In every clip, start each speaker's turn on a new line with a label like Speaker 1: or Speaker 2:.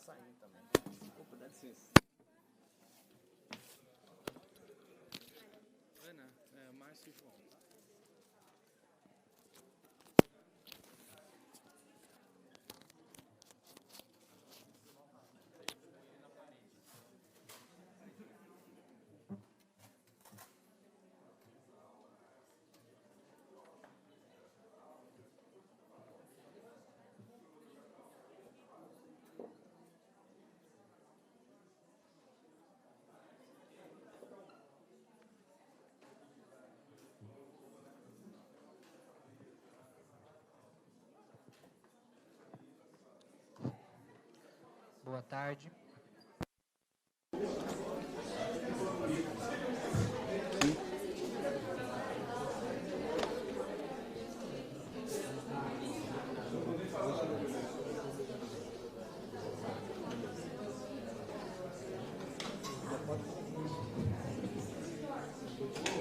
Speaker 1: sair também. Desculpa, dá licença. Ana, Márcio e João.
Speaker 2: Boa tarde.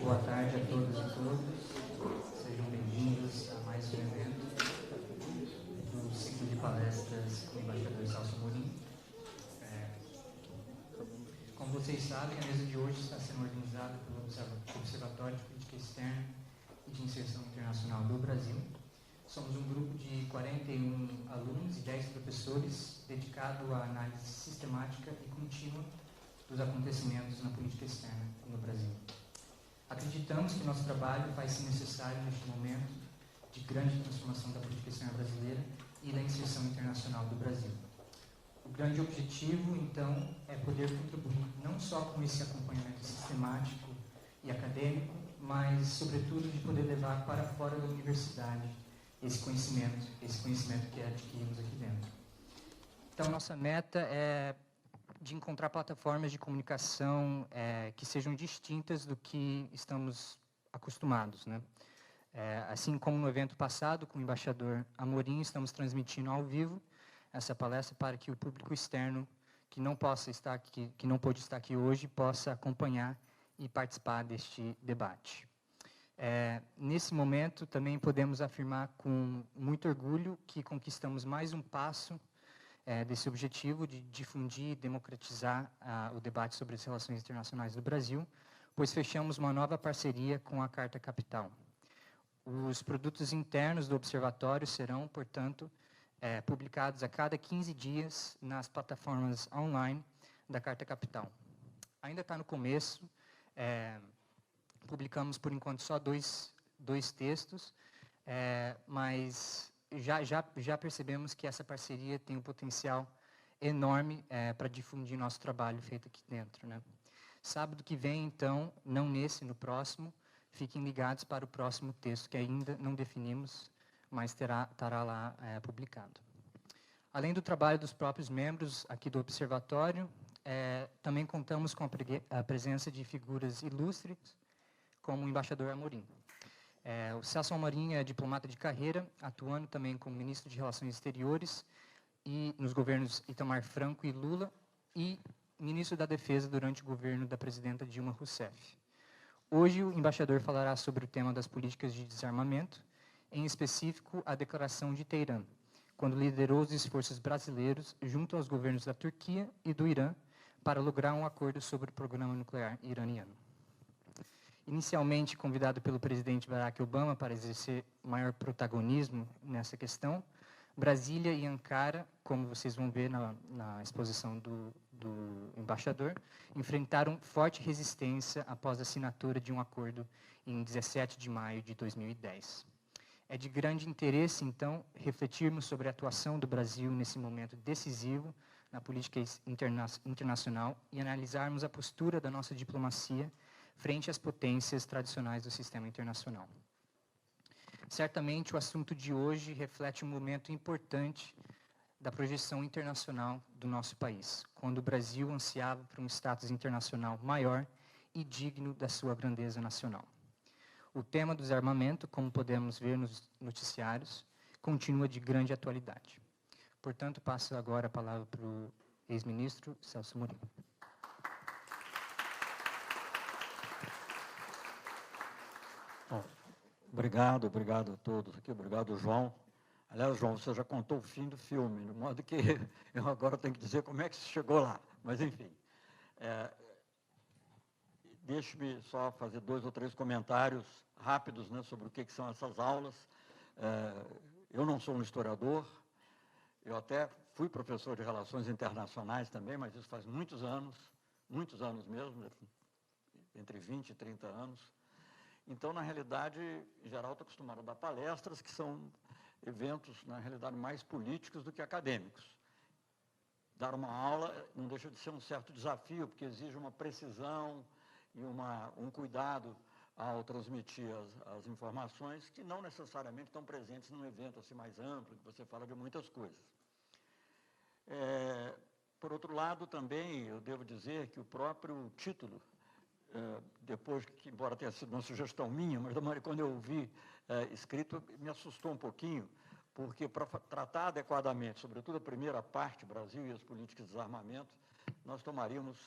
Speaker 2: Boa tarde a todos e todas. Sejam bem-vindos a mais um evento do ciclo de palestras com o embaixador Celso Amorim. Como vocês sabem, a mesa de hoje está sendo organizada pelo Observatório de Política Externa e de Inserção Internacional do Brasil. Somos um grupo de 41 alunos e 10 professores dedicado à análise sistemática e contínua dos acontecimentos na política externa no Brasil. Acreditamos que nosso trabalho faz-se necessário neste momento de grande transformação da política externa brasileira e da inserção internacional do Brasil. O grande objetivo, então, é poder contribuir não só com esse acompanhamento sistemático e acadêmico, mas, sobretudo, de poder levar para fora da universidade esse conhecimento que adquirimos aqui dentro. Então, nossa meta é de encontrar plataformas de comunicação que sejam distintas do que estamos acostumados, né? Assim como no evento passado, com o embaixador Amorim, estamos transmitindo ao vivo essa palestra para que o público externo que não pôde estar aqui hoje possa acompanhar e participar deste debate. Nesse momento, também podemos afirmar com muito orgulho que conquistamos mais um passo desse objetivo de difundir e democratizar o debate sobre as relações internacionais do Brasil, pois fechamos uma nova parceria com a Carta Capital. Os produtos internos do Observatório serão, portanto, publicados a cada 15 dias nas plataformas online da Carta Capital. Ainda está no começo, publicamos, por enquanto, só dois textos, mas já percebemos que essa parceria tem um potencial enorme para difundir nosso trabalho feito aqui dentro, né? Sábado que vem, então, não nesse, no próximo, fiquem ligados para o próximo texto, que ainda não definimos, mas estará lá publicado. Além do trabalho dos próprios membros aqui do Observatório, também contamos com a presença de figuras ilustres, como o embaixador Amorim. O Celso Amorim é diplomata de carreira, atuando também como ministro de Relações Exteriores e nos governos Itamar Franco e Lula, e ministro da Defesa durante o governo da presidenta Dilma Rousseff. Hoje, o embaixador falará sobre o tema das políticas de desarmamento, em específico a Declaração de Teherã, quando liderou os esforços brasileiros junto aos governos da Turquia e do Irã para lograr um acordo sobre o programa nuclear iraniano. Inicialmente convidado pelo presidente Barack Obama para exercer maior protagonismo nessa questão, Brasília e Ankara, como vocês vão ver na exposição do embaixador, enfrentaram forte resistência após a assinatura de um acordo em 17 de maio de 2010. É de grande interesse, então, refletirmos sobre a atuação do Brasil nesse momento decisivo na política internacional e analisarmos a postura da nossa diplomacia frente às potências tradicionais do sistema internacional. Certamente, o assunto de hoje reflete um momento importante da projeção internacional do nosso país, quando o Brasil ansiava por um status internacional maior e digno da sua grandeza nacional. O tema do desarmamento, como podemos ver nos noticiários, continua de grande atualidade. Portanto, passo agora a palavra para o ex-ministro Celso Amorim.
Speaker 3: Bom, obrigado a todos aqui, obrigado, João. Aliás, João, você já contou o fim do filme, de modo que eu agora tenho que dizer como é que você chegou lá. Mas, enfim, deixe-me só fazer 2 ou 3 comentários rápidos, né, sobre o que são essas aulas. Eu não sou um historiador, eu até fui professor de Relações Internacionais também, mas isso faz muitos anos mesmo, entre 20 e 30 anos. Então, na realidade, em geral, estou acostumado a dar palestras, que são eventos, na realidade, mais políticos do que acadêmicos. Dar uma aula não deixa de ser um certo desafio, porque exige uma precisão e um cuidado ao transmitir as informações que não necessariamente estão presentes num evento assim mais amplo, que você fala de muitas coisas. Por outro lado, também, eu devo dizer que o próprio título, depois que, embora tenha sido uma sugestão minha, mas quando eu vi escrito, me assustou um pouquinho, porque para tratar adequadamente, sobretudo a primeira parte, Brasil e as políticas de desarmamento, nós tomaríamos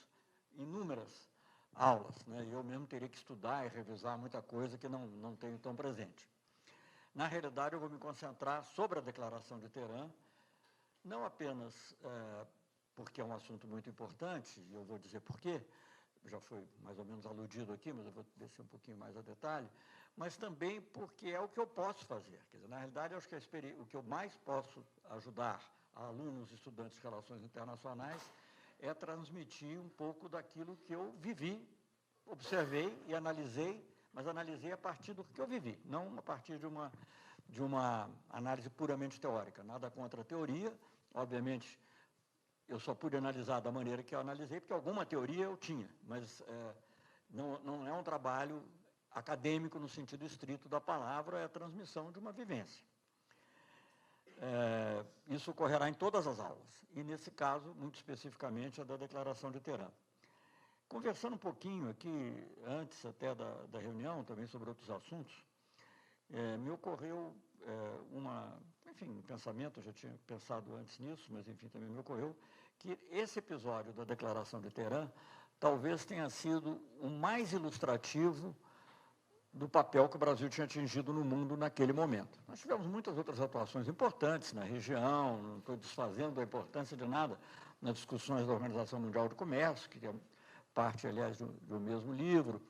Speaker 3: inúmeras aulas, né? Eu mesmo teria que estudar e revisar muita coisa que não tenho tão presente. Na realidade, eu vou me concentrar sobre a Declaração de Teherã, não apenas porque é um assunto muito importante, e eu vou dizer por quê, já foi mais ou menos aludido aqui, mas eu vou descer um pouquinho mais a detalhe, mas também porque é o que eu posso fazer. Quer dizer, na realidade, eu acho que o que eu mais posso ajudar a alunos e estudantes de Relações Internacionais é transmitir um pouco daquilo que eu vivi, observei e analisei, mas analisei a partir do que eu vivi, não a partir de uma análise puramente teórica. Nada contra a teoria, obviamente, eu só pude analisar da maneira que eu analisei, porque alguma teoria eu tinha, mas não é um trabalho acadêmico no sentido estrito da palavra, é a transmissão de uma vivência. Isso ocorrerá em todas as aulas, e nesse caso, muito especificamente, a da Declaração de Teherã. Conversando um pouquinho aqui, antes até da reunião, também sobre outros assuntos, me ocorreu um pensamento, eu já tinha pensado antes nisso, mas enfim, também me ocorreu, que esse episódio da Declaração de Teherã talvez tenha sido o mais ilustrativo do papel que o Brasil tinha atingido no mundo naquele momento. Nós tivemos muitas outras atuações importantes na região, não estou desfazendo a importância de nada, nas discussões da Organização Mundial do Comércio, que é parte, aliás, do mesmo livro,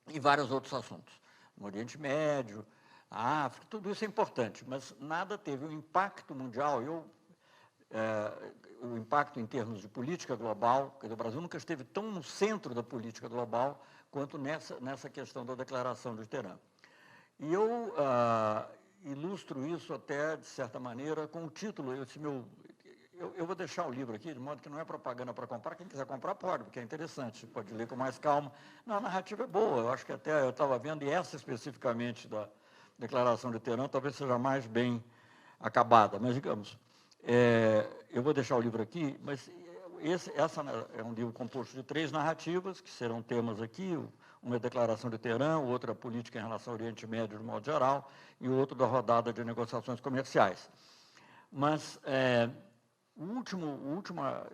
Speaker 3: e vários outros assuntos. No Oriente Médio, a África, tudo isso é importante, mas nada teve um impacto mundial. O impacto em termos de política global, o Brasil nunca esteve tão no centro da política global quanto nessa questão da Declaração de Teherã. E eu ilustro isso até, de certa maneira, com o título. Eu vou deixar o livro aqui, de modo que não é propaganda para comprar. Quem quiser comprar pode, porque é interessante, pode ler com mais calma. Não, a narrativa é boa, eu acho que até eu estava vendo, e essa especificamente da Declaração de Teherã talvez seja mais bem acabada, mas digamos, eu vou deixar o livro aqui, mas essa é um livro composto de 3 narrativas, que serão temas aqui, uma é a Declaração de Teherã, outra a política em relação ao Oriente Médio de modo geral, e o outro da rodada de negociações comerciais. Mas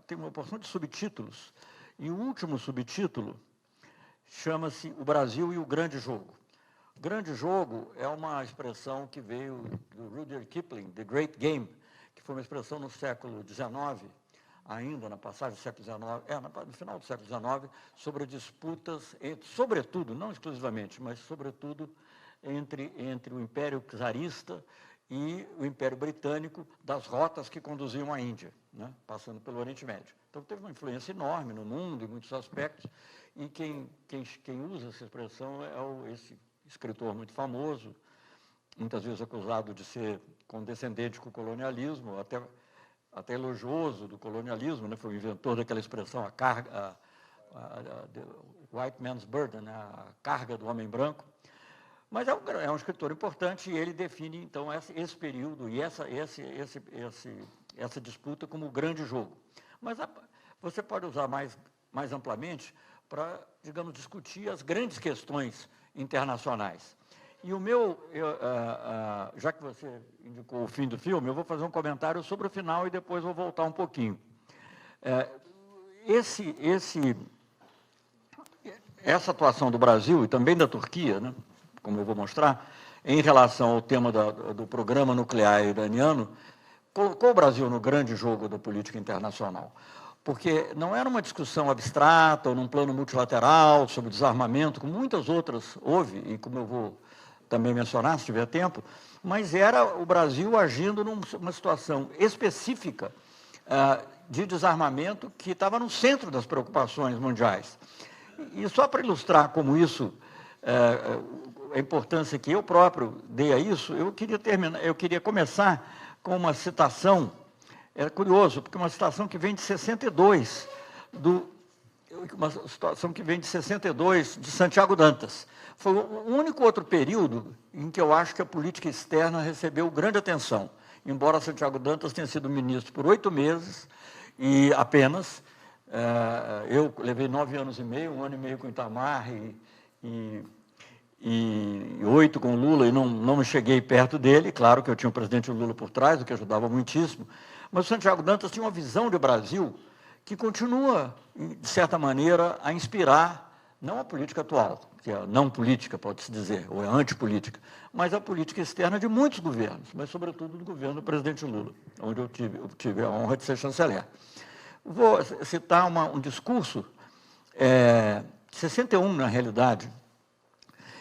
Speaker 3: tem uma porção de subtítulos, e o último subtítulo chama-se O Brasil e o Grande Jogo. O grande jogo é uma expressão que veio do Rudyard Kipling, The Great Game, que foi uma expressão no século XIX, ainda na passagem do século XIX, no final do século XIX, sobre disputas, sobretudo, não exclusivamente, mas sobretudo entre o Império Czarista e o Império Britânico, das rotas que conduziam à Índia, né, passando pelo Oriente Médio. Então, teve uma influência enorme no mundo, em muitos aspectos, e quem usa essa expressão é esse escritor muito famoso, muitas vezes acusado de ser condescendente com o colonialismo, até elogioso do colonialismo, né? Foi o inventor daquela expressão, white man's burden, né? A carga do homem branco. Mas é um escritor importante, e ele define, então, esse período e essa disputa como o grande jogo. Mas você pode usar mais amplamente para, digamos, discutir as grandes questões internacionais. E já que você indicou o fim do filme, eu vou fazer um comentário sobre o final e depois vou voltar um pouquinho. Essa atuação do Brasil e também da Turquia, né, como eu vou mostrar, em relação ao tema do programa nuclear iraniano, colocou o Brasil no grande jogo da política internacional. Porque não era uma discussão abstrata ou num plano multilateral sobre desarmamento, como muitas outras houve, e como eu vou também mencionar, se tiver tempo, mas era o Brasil agindo numa situação específica de desarmamento que estava no centro das preocupações mundiais. E só para ilustrar como isso, a importância que eu próprio dei a isso, eu queria começar com uma citação. É curioso, porque uma citação que vem de 62, de Santiago Dantas. Foi o único outro período em que eu acho que a política externa recebeu grande atenção, embora Santiago Dantas tenha sido ministro por 8 meses, e apenas, eu levei 9 anos e meio, 1 ano e meio com Itamar e 8 com Lula, e não me cheguei perto dele. Claro que eu tinha o presidente Lula por trás, o que ajudava muitíssimo, mas o Santiago Dantas tinha uma visão de Brasil que continua, de certa maneira, a inspirar, não a política atual, que é não política, pode-se dizer, ou é antipolítica, mas a política externa de muitos governos, mas, sobretudo, do governo do presidente Lula, onde eu tive a honra de ser chanceler. Vou citar um discurso, 61, na realidade,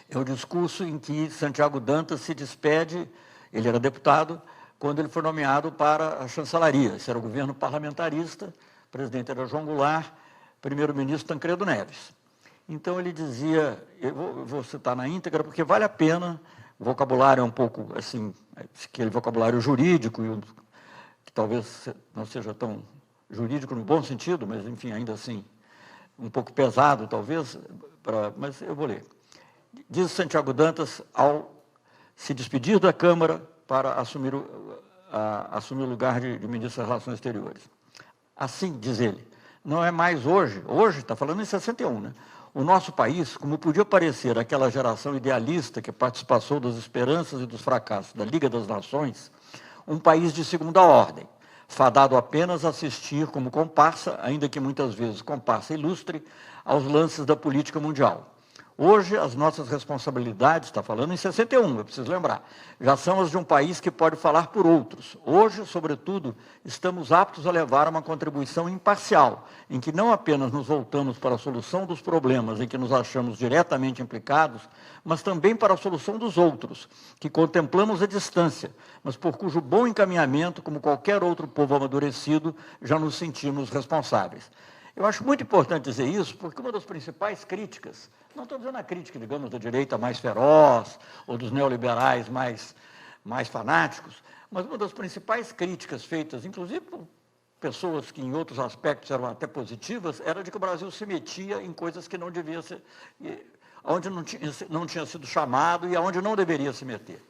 Speaker 3: é o discurso em que Santiago Dantas se despede, ele era deputado, quando ele foi nomeado para a chancelaria. Esse era o governo parlamentarista, o presidente era João Goulart, primeiro-ministro Tancredo Neves. Então ele dizia, eu vou citar na íntegra, porque vale a pena, o vocabulário é um pouco assim, aquele vocabulário jurídico, que talvez não seja tão jurídico no bom sentido, mas enfim, ainda assim, um pouco pesado talvez, mas eu vou ler. Diz Santiago Dantas, ao se despedir da Câmara para assumir o lugar de ministro das Relações Exteriores. Assim, diz ele, não é mais hoje está falando em 61, né? O nosso país, como podia parecer aquela geração idealista que participou das esperanças e dos fracassos da Liga das Nações, um país de segunda ordem, fadado apenas a assistir como comparsa, ainda que muitas vezes comparsa ilustre, aos lances da política mundial. Hoje, as nossas responsabilidades, está falando em 61, eu preciso lembrar, já são as de um país que pode falar por outros. Hoje, sobretudo, estamos aptos a levar uma contribuição imparcial, em que não apenas nos voltamos para a solução dos problemas em que nos achamos diretamente implicados, mas também para a solução dos outros, que contemplamos à distância, mas por cujo bom encaminhamento, como qualquer outro povo amadurecido, já nos sentimos responsáveis. Eu acho muito importante dizer isso, porque uma das principais críticas, não estou dizendo a crítica, digamos, da direita mais feroz, ou dos neoliberais mais fanáticos, mas uma das principais críticas feitas, inclusive por pessoas que em outros aspectos eram até positivas, era de que o Brasil se metia em coisas que não devia ser, onde não tinha sido chamado e aonde não deveria se meter.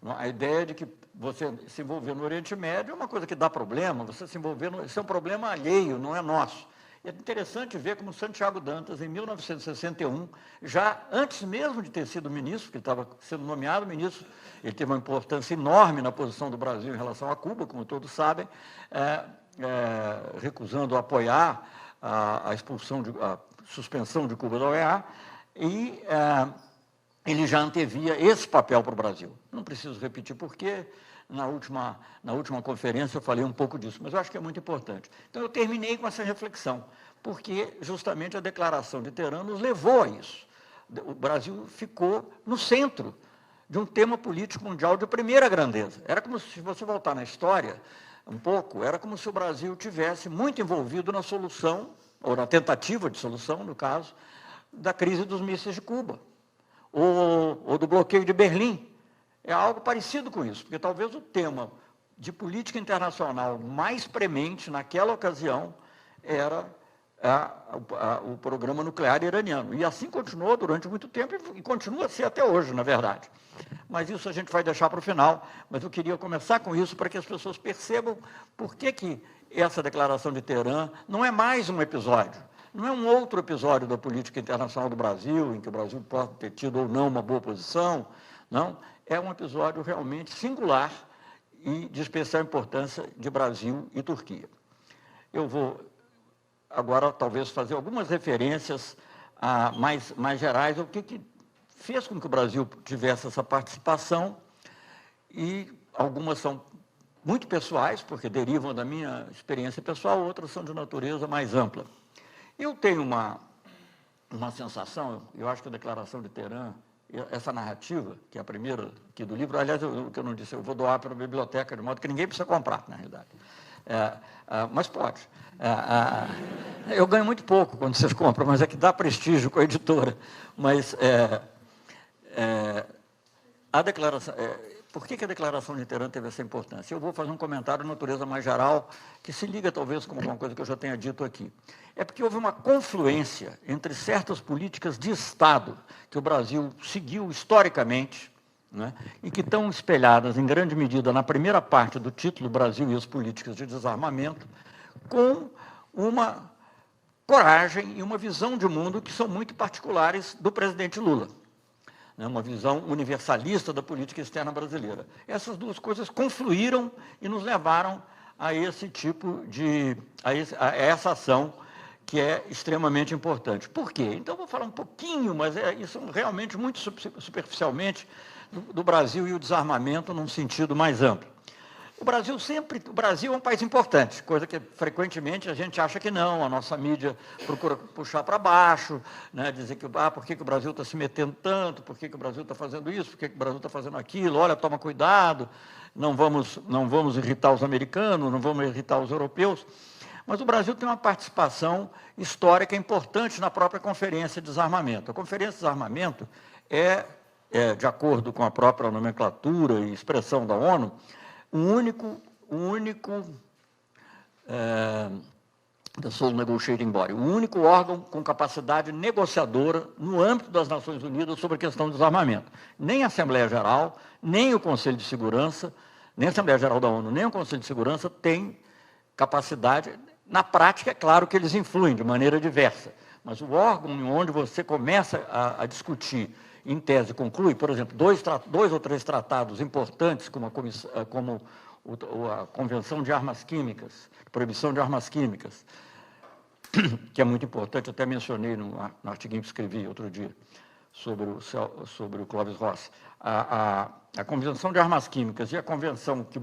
Speaker 3: A ideia de que você se envolver no Oriente Médio é uma coisa que dá problema, você se envolver, isso é um problema alheio, não é nosso. É interessante ver como Santiago Dantas, em 1961, já antes mesmo de ter sido ministro, porque ele estava sendo nomeado ministro, ele teve uma importância enorme na posição do Brasil em relação a Cuba, como todos sabem, recusando apoiar a suspensão de Cuba da OEA, e ele já antevia esse papel para o Brasil. Não preciso repetir porquê. Na última conferência eu falei um pouco disso, mas eu acho que é muito importante. Então eu terminei com essa reflexão, porque justamente a declaração de Teherã nos levou a isso. O Brasil ficou no centro de um tema político mundial de primeira grandeza. Era como se você voltar na história um pouco, era como se o Brasil tivesse muito envolvido na solução, ou na tentativa de solução, no caso, da crise dos mísseis de Cuba, ou do bloqueio de Berlim. É algo parecido com isso, porque talvez o tema de política internacional mais premente naquela ocasião era o programa nuclear iraniano. E assim continuou durante muito tempo e continua a ser até hoje, na verdade. Mas isso a gente vai deixar para o final, mas eu queria começar com isso para que as pessoas percebam por que essa declaração de Teherã não é mais um episódio, não é um outro episódio da política internacional do Brasil, em que o Brasil pode ter tido ou não uma boa posição, não. É um episódio realmente singular e de especial importância de Brasil e Turquia. Eu vou agora talvez fazer algumas referências mais gerais ao que fez com que o Brasil tivesse essa participação, e algumas são muito pessoais, porque derivam da minha experiência pessoal, outras são de natureza mais ampla. Eu tenho uma sensação, eu acho que a Declaração de Teherã, essa narrativa, que é a primeira aqui do livro, aliás, o que eu não disse, eu vou doar para a biblioteca, de modo que ninguém precisa comprar, na realidade. Mas pode. Eu ganho muito pouco quando vocês compram, mas é que dá prestígio com a editora. Mas a declaração... Por que a Declaração de Teherã teve essa importância? Eu vou fazer um comentário de natureza mais geral, que se liga talvez com alguma coisa que eu já tenha dito aqui. É porque houve uma confluência entre certas políticas de Estado que o Brasil seguiu historicamente, né, e que estão espelhadas em grande medida na primeira parte do título Brasil e as políticas de desarmamento, com uma coragem e uma visão de mundo que são muito particulares do presidente Lula. Uma visão universalista da política externa brasileira. Essas duas coisas confluíram e nos levaram a esse tipo de... a essa ação que é extremamente importante. Por quê? Então, vou falar um pouquinho, mas isso realmente muito superficialmente, do Brasil e o desarmamento num sentido mais amplo. O Brasil é um país importante, coisa que frequentemente a gente acha que não, a nossa mídia procura puxar para baixo, né, dizer que por que o Brasil está se metendo tanto, por que o Brasil está fazendo isso, por que o Brasil está fazendo aquilo, olha, toma cuidado, não vamos irritar os americanos, não vamos irritar os europeus. Mas o Brasil tem uma participação histórica importante na própria Conferência de Desarmamento. A Conferência de Desarmamento de acordo com a própria nomenclatura e expressão da ONU, the Sole Negotiating Body, o único órgão com capacidade negociadora no âmbito das Nações Unidas sobre a questão do desarmamento. Nem a Assembleia Geral, nem o Conselho de Segurança, nem a Assembleia Geral da ONU, nem o Conselho de Segurança tem capacidade. Na prática, é claro que eles influem de maneira diversa, mas o órgão onde você começa a discutir, em tese, conclui, por exemplo, dois ou três tratados importantes, como a Convenção de Armas Químicas, Proibição de Armas Químicas, que é muito importante, eu até mencionei no artiguinho que escrevi outro dia sobre o Clóvis Rossi. A Convenção de Armas Químicas e a Convenção que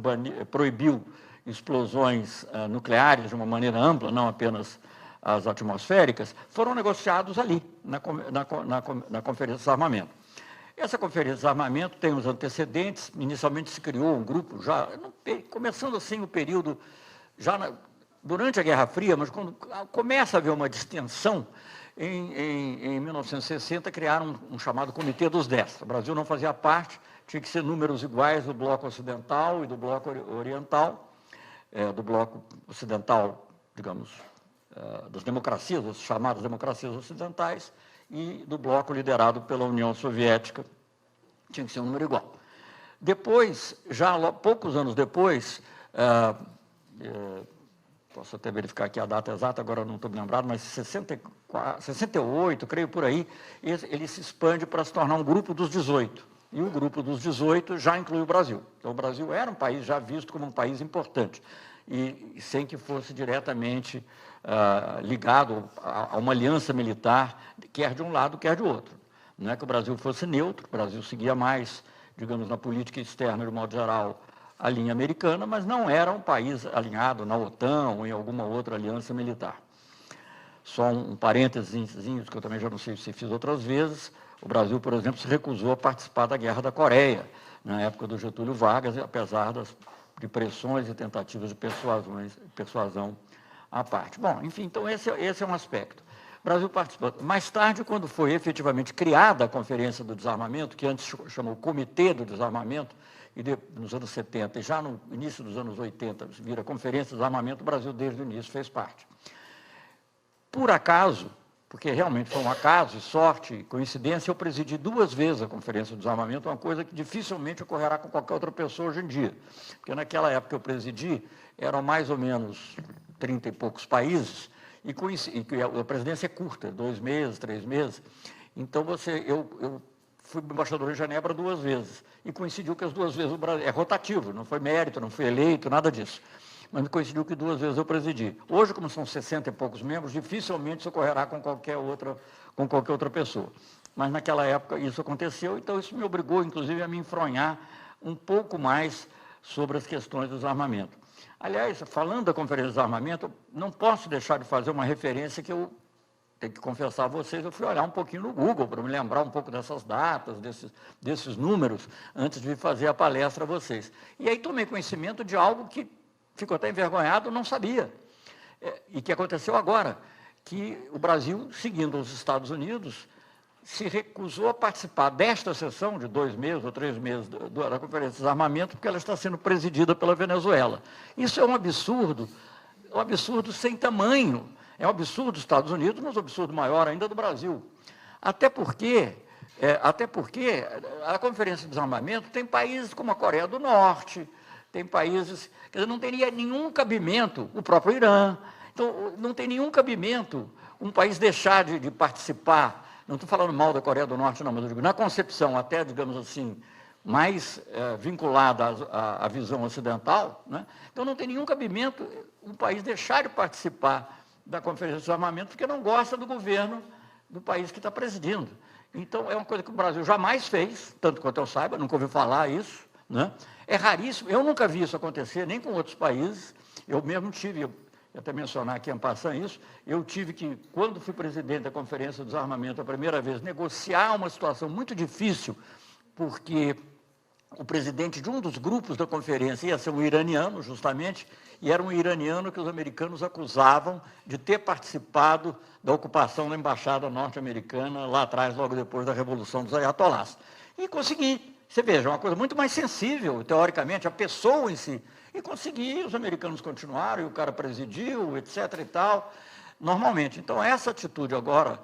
Speaker 3: proibiu explosões nucleares de uma maneira ampla, não apenas as atmosféricas, foram negociados ali, na Conferência de Desarmamento. Essa Conferência de Desarmamento tem os antecedentes, inicialmente se criou um grupo, começando assim o período, durante a Guerra Fria, mas quando começa a haver uma distensão, em 1960 criaram um chamado Comitê dos 10. O Brasil não fazia parte, tinha que ser números iguais do bloco ocidental e do bloco oriental, do bloco ocidental, digamos, das democracias, as chamadas democracias ocidentais, e do bloco liderado pela União Soviética, tinha que ser um número igual. Depois, poucos anos depois, posso até verificar aqui a data exata, agora não estou me lembrado, mas 68, creio por aí, ele se expande para se tornar um grupo dos 18. E o grupo dos 18 já inclui o Brasil. Então, o Brasil era um país já visto como um país importante, e sem que fosse diretamente ligado a uma aliança militar, quer de um lado, quer de outro. Não é que o Brasil fosse neutro, o Brasil seguia mais, digamos, na política externa, de modo geral, a linha americana, mas não era um país alinhado na OTAN ou em alguma outra aliança militar. Só um parênteses, que eu também já não sei se fiz outras vezes, o Brasil, por exemplo, se recusou a participar da Guerra da Coreia, na época do Getúlio Vargas, apesar de pressões e tentativas de persuasão à parte. Bom, enfim, então esse é um aspecto. O Brasil participou. Mais tarde, quando foi efetivamente criada a Conferência do Desarmamento, que antes chamou Comitê do Desarmamento, e nos anos 70 e já no início dos anos 80 vira Conferência de Desarmamento, o Brasil desde o início fez parte. Por acaso, porque realmente foi um acaso, e sorte, e coincidência, eu presidi 2 vezes a Conferência do Desarmamento, uma coisa que dificilmente ocorrerá com qualquer outra pessoa hoje em dia. Porque naquela época que eu presidi, eram mais ou menos 30 e poucos países, e a presidência é curta, 2 meses, 3 meses. Então, eu fui embaixador em Genebra 2 vezes, e coincidiu que as 2 vezes o Brasil é rotativo, não foi mérito, não fui eleito, nada disso. Mas coincidiu que 2 vezes eu presidi. Hoje, como são 60 e poucos membros, dificilmente isso ocorrerá com qualquer outra pessoa. mas naquela época isso aconteceu, então isso me obrigou, inclusive, a me enfronhar um pouco mais sobre as questões do desarmamento. Aliás, falando da Conferência do Desarmamento, não posso deixar de fazer uma referência que eu tenho que confessar a vocês, eu fui olhar um pouquinho no Google para me lembrar um pouco dessas datas, desses números, antes de fazer a palestra a vocês. E aí tomei conhecimento de algo que ficou até envergonhado, não sabia, e que aconteceu agora, que o Brasil, seguindo os Estados Unidos, se recusou a participar desta sessão de 2 meses ou 3 meses da Conferência de Desarmamento, porque ela está sendo presidida pela Venezuela. Isso é um absurdo sem tamanho. É um absurdo dos Estados Unidos, mas um absurdo maior ainda do Brasil. Até porque a Conferência de Desarmamento tem países como a Coreia do Norte, tem países que não teria nenhum cabimento, o próprio Irã. Então, não tem nenhum cabimento um país deixar de participar. Não estou falando mal da Coreia do Norte, não, mas eu digo, na concepção até, digamos assim, mais vinculada à visão ocidental, né? Então não tem nenhum cabimento um país deixar de participar da Conferência de Desarmamento porque não gosta do governo do país que está presidindo. Então é uma coisa que o Brasil jamais fez, tanto quanto eu saiba, nunca ouvi falar isso, né? É raríssimo, eu nunca vi isso acontecer, nem com outros países, eu mesmo tive... até mencionar aqui em passando isso, eu tive que, quando fui presidente da Conferência do Desarmamento a primeira vez, negociar uma situação muito difícil, porque o presidente de um dos grupos da conferência ia ser um iraniano, justamente, e era um iraniano que os americanos acusavam de ter participado da ocupação da embaixada norte-americana lá atrás, logo depois da Revolução dos Ayatollahs. E consegui. Você veja, uma coisa muito mais sensível, teoricamente, a pessoa em si. E consegui, os americanos continuaram, e o cara presidiu, etc. e tal, normalmente. Então, essa atitude agora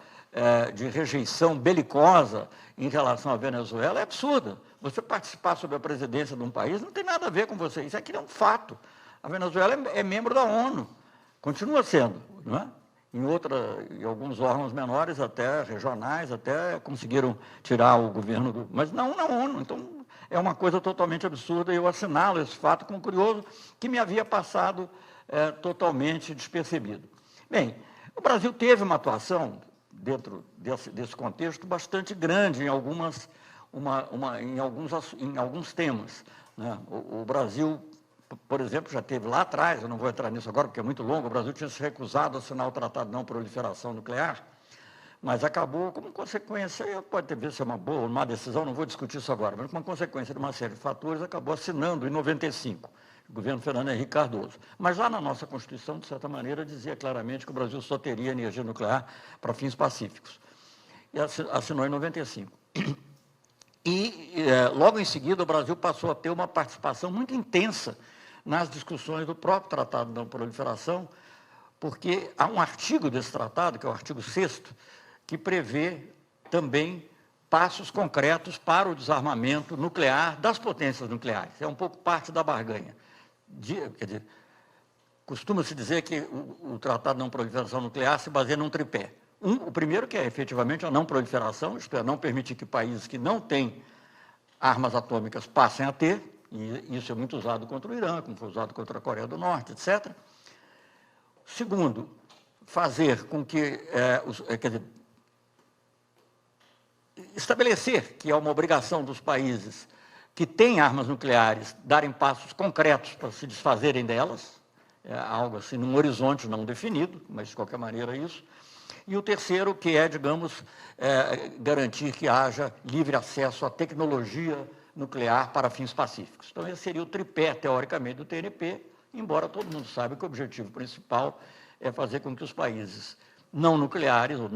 Speaker 3: de rejeição belicosa em relação à Venezuela é absurda. Você participar sob a presidência de um país não tem nada a ver com você, isso aqui é um fato. A Venezuela é membro da ONU, continua sendo, não é? Em alguns órgãos menores, até regionais, até conseguiram tirar o governo, mas não na ONU. Então, é uma coisa totalmente absurda e eu assinalo esse fato como curioso, que me havia passado totalmente despercebido. Bem, o Brasil teve uma atuação, dentro desse contexto, bastante grande em alguns temas, né? O Brasil, por exemplo, já teve lá atrás, eu não vou entrar nisso agora porque é muito longo, o Brasil tinha se recusado a assinar o Tratado de Não Proliferação Nuclear, mas acabou, como consequência, pode ter visto ser uma boa ou uma decisão, não vou discutir isso agora, mas como consequência de uma série de fatores, acabou assinando em 95, o governo Fernando Henrique Cardoso. Mas lá na nossa Constituição, de certa maneira, dizia claramente que o Brasil só teria energia nuclear para fins pacíficos. E assinou em 95. E, logo em seguida, o Brasil passou a ter uma participação muito intensa nas discussões do próprio Tratado de Não Proliferação, porque há um artigo desse tratado, que é o artigo 6º, que prevê também passos concretos para o desarmamento nuclear das potências nucleares. É um pouco parte da barganha. Quer dizer, costuma-se dizer que o Tratado de Não Proliferação Nuclear se baseia num tripé. O primeiro, que é efetivamente a não proliferação, isto é, não permitir que países que não têm armas atômicas passem a ter, e isso é muito usado contra o Irã, como foi usado contra a Coreia do Norte, etc. Segundo, fazer com que, quer dizer, estabelecer que é uma obrigação dos países que têm armas nucleares darem passos concretos para se desfazerem delas, algo assim, num horizonte não definido, mas de qualquer maneira isso. E o terceiro, que é, digamos, garantir que haja livre acesso à tecnologia nuclear para fins pacíficos. Então, esse seria o tripé, teoricamente, do TNP, embora todo mundo saiba que o objetivo principal é fazer com que os países não nucleares, ou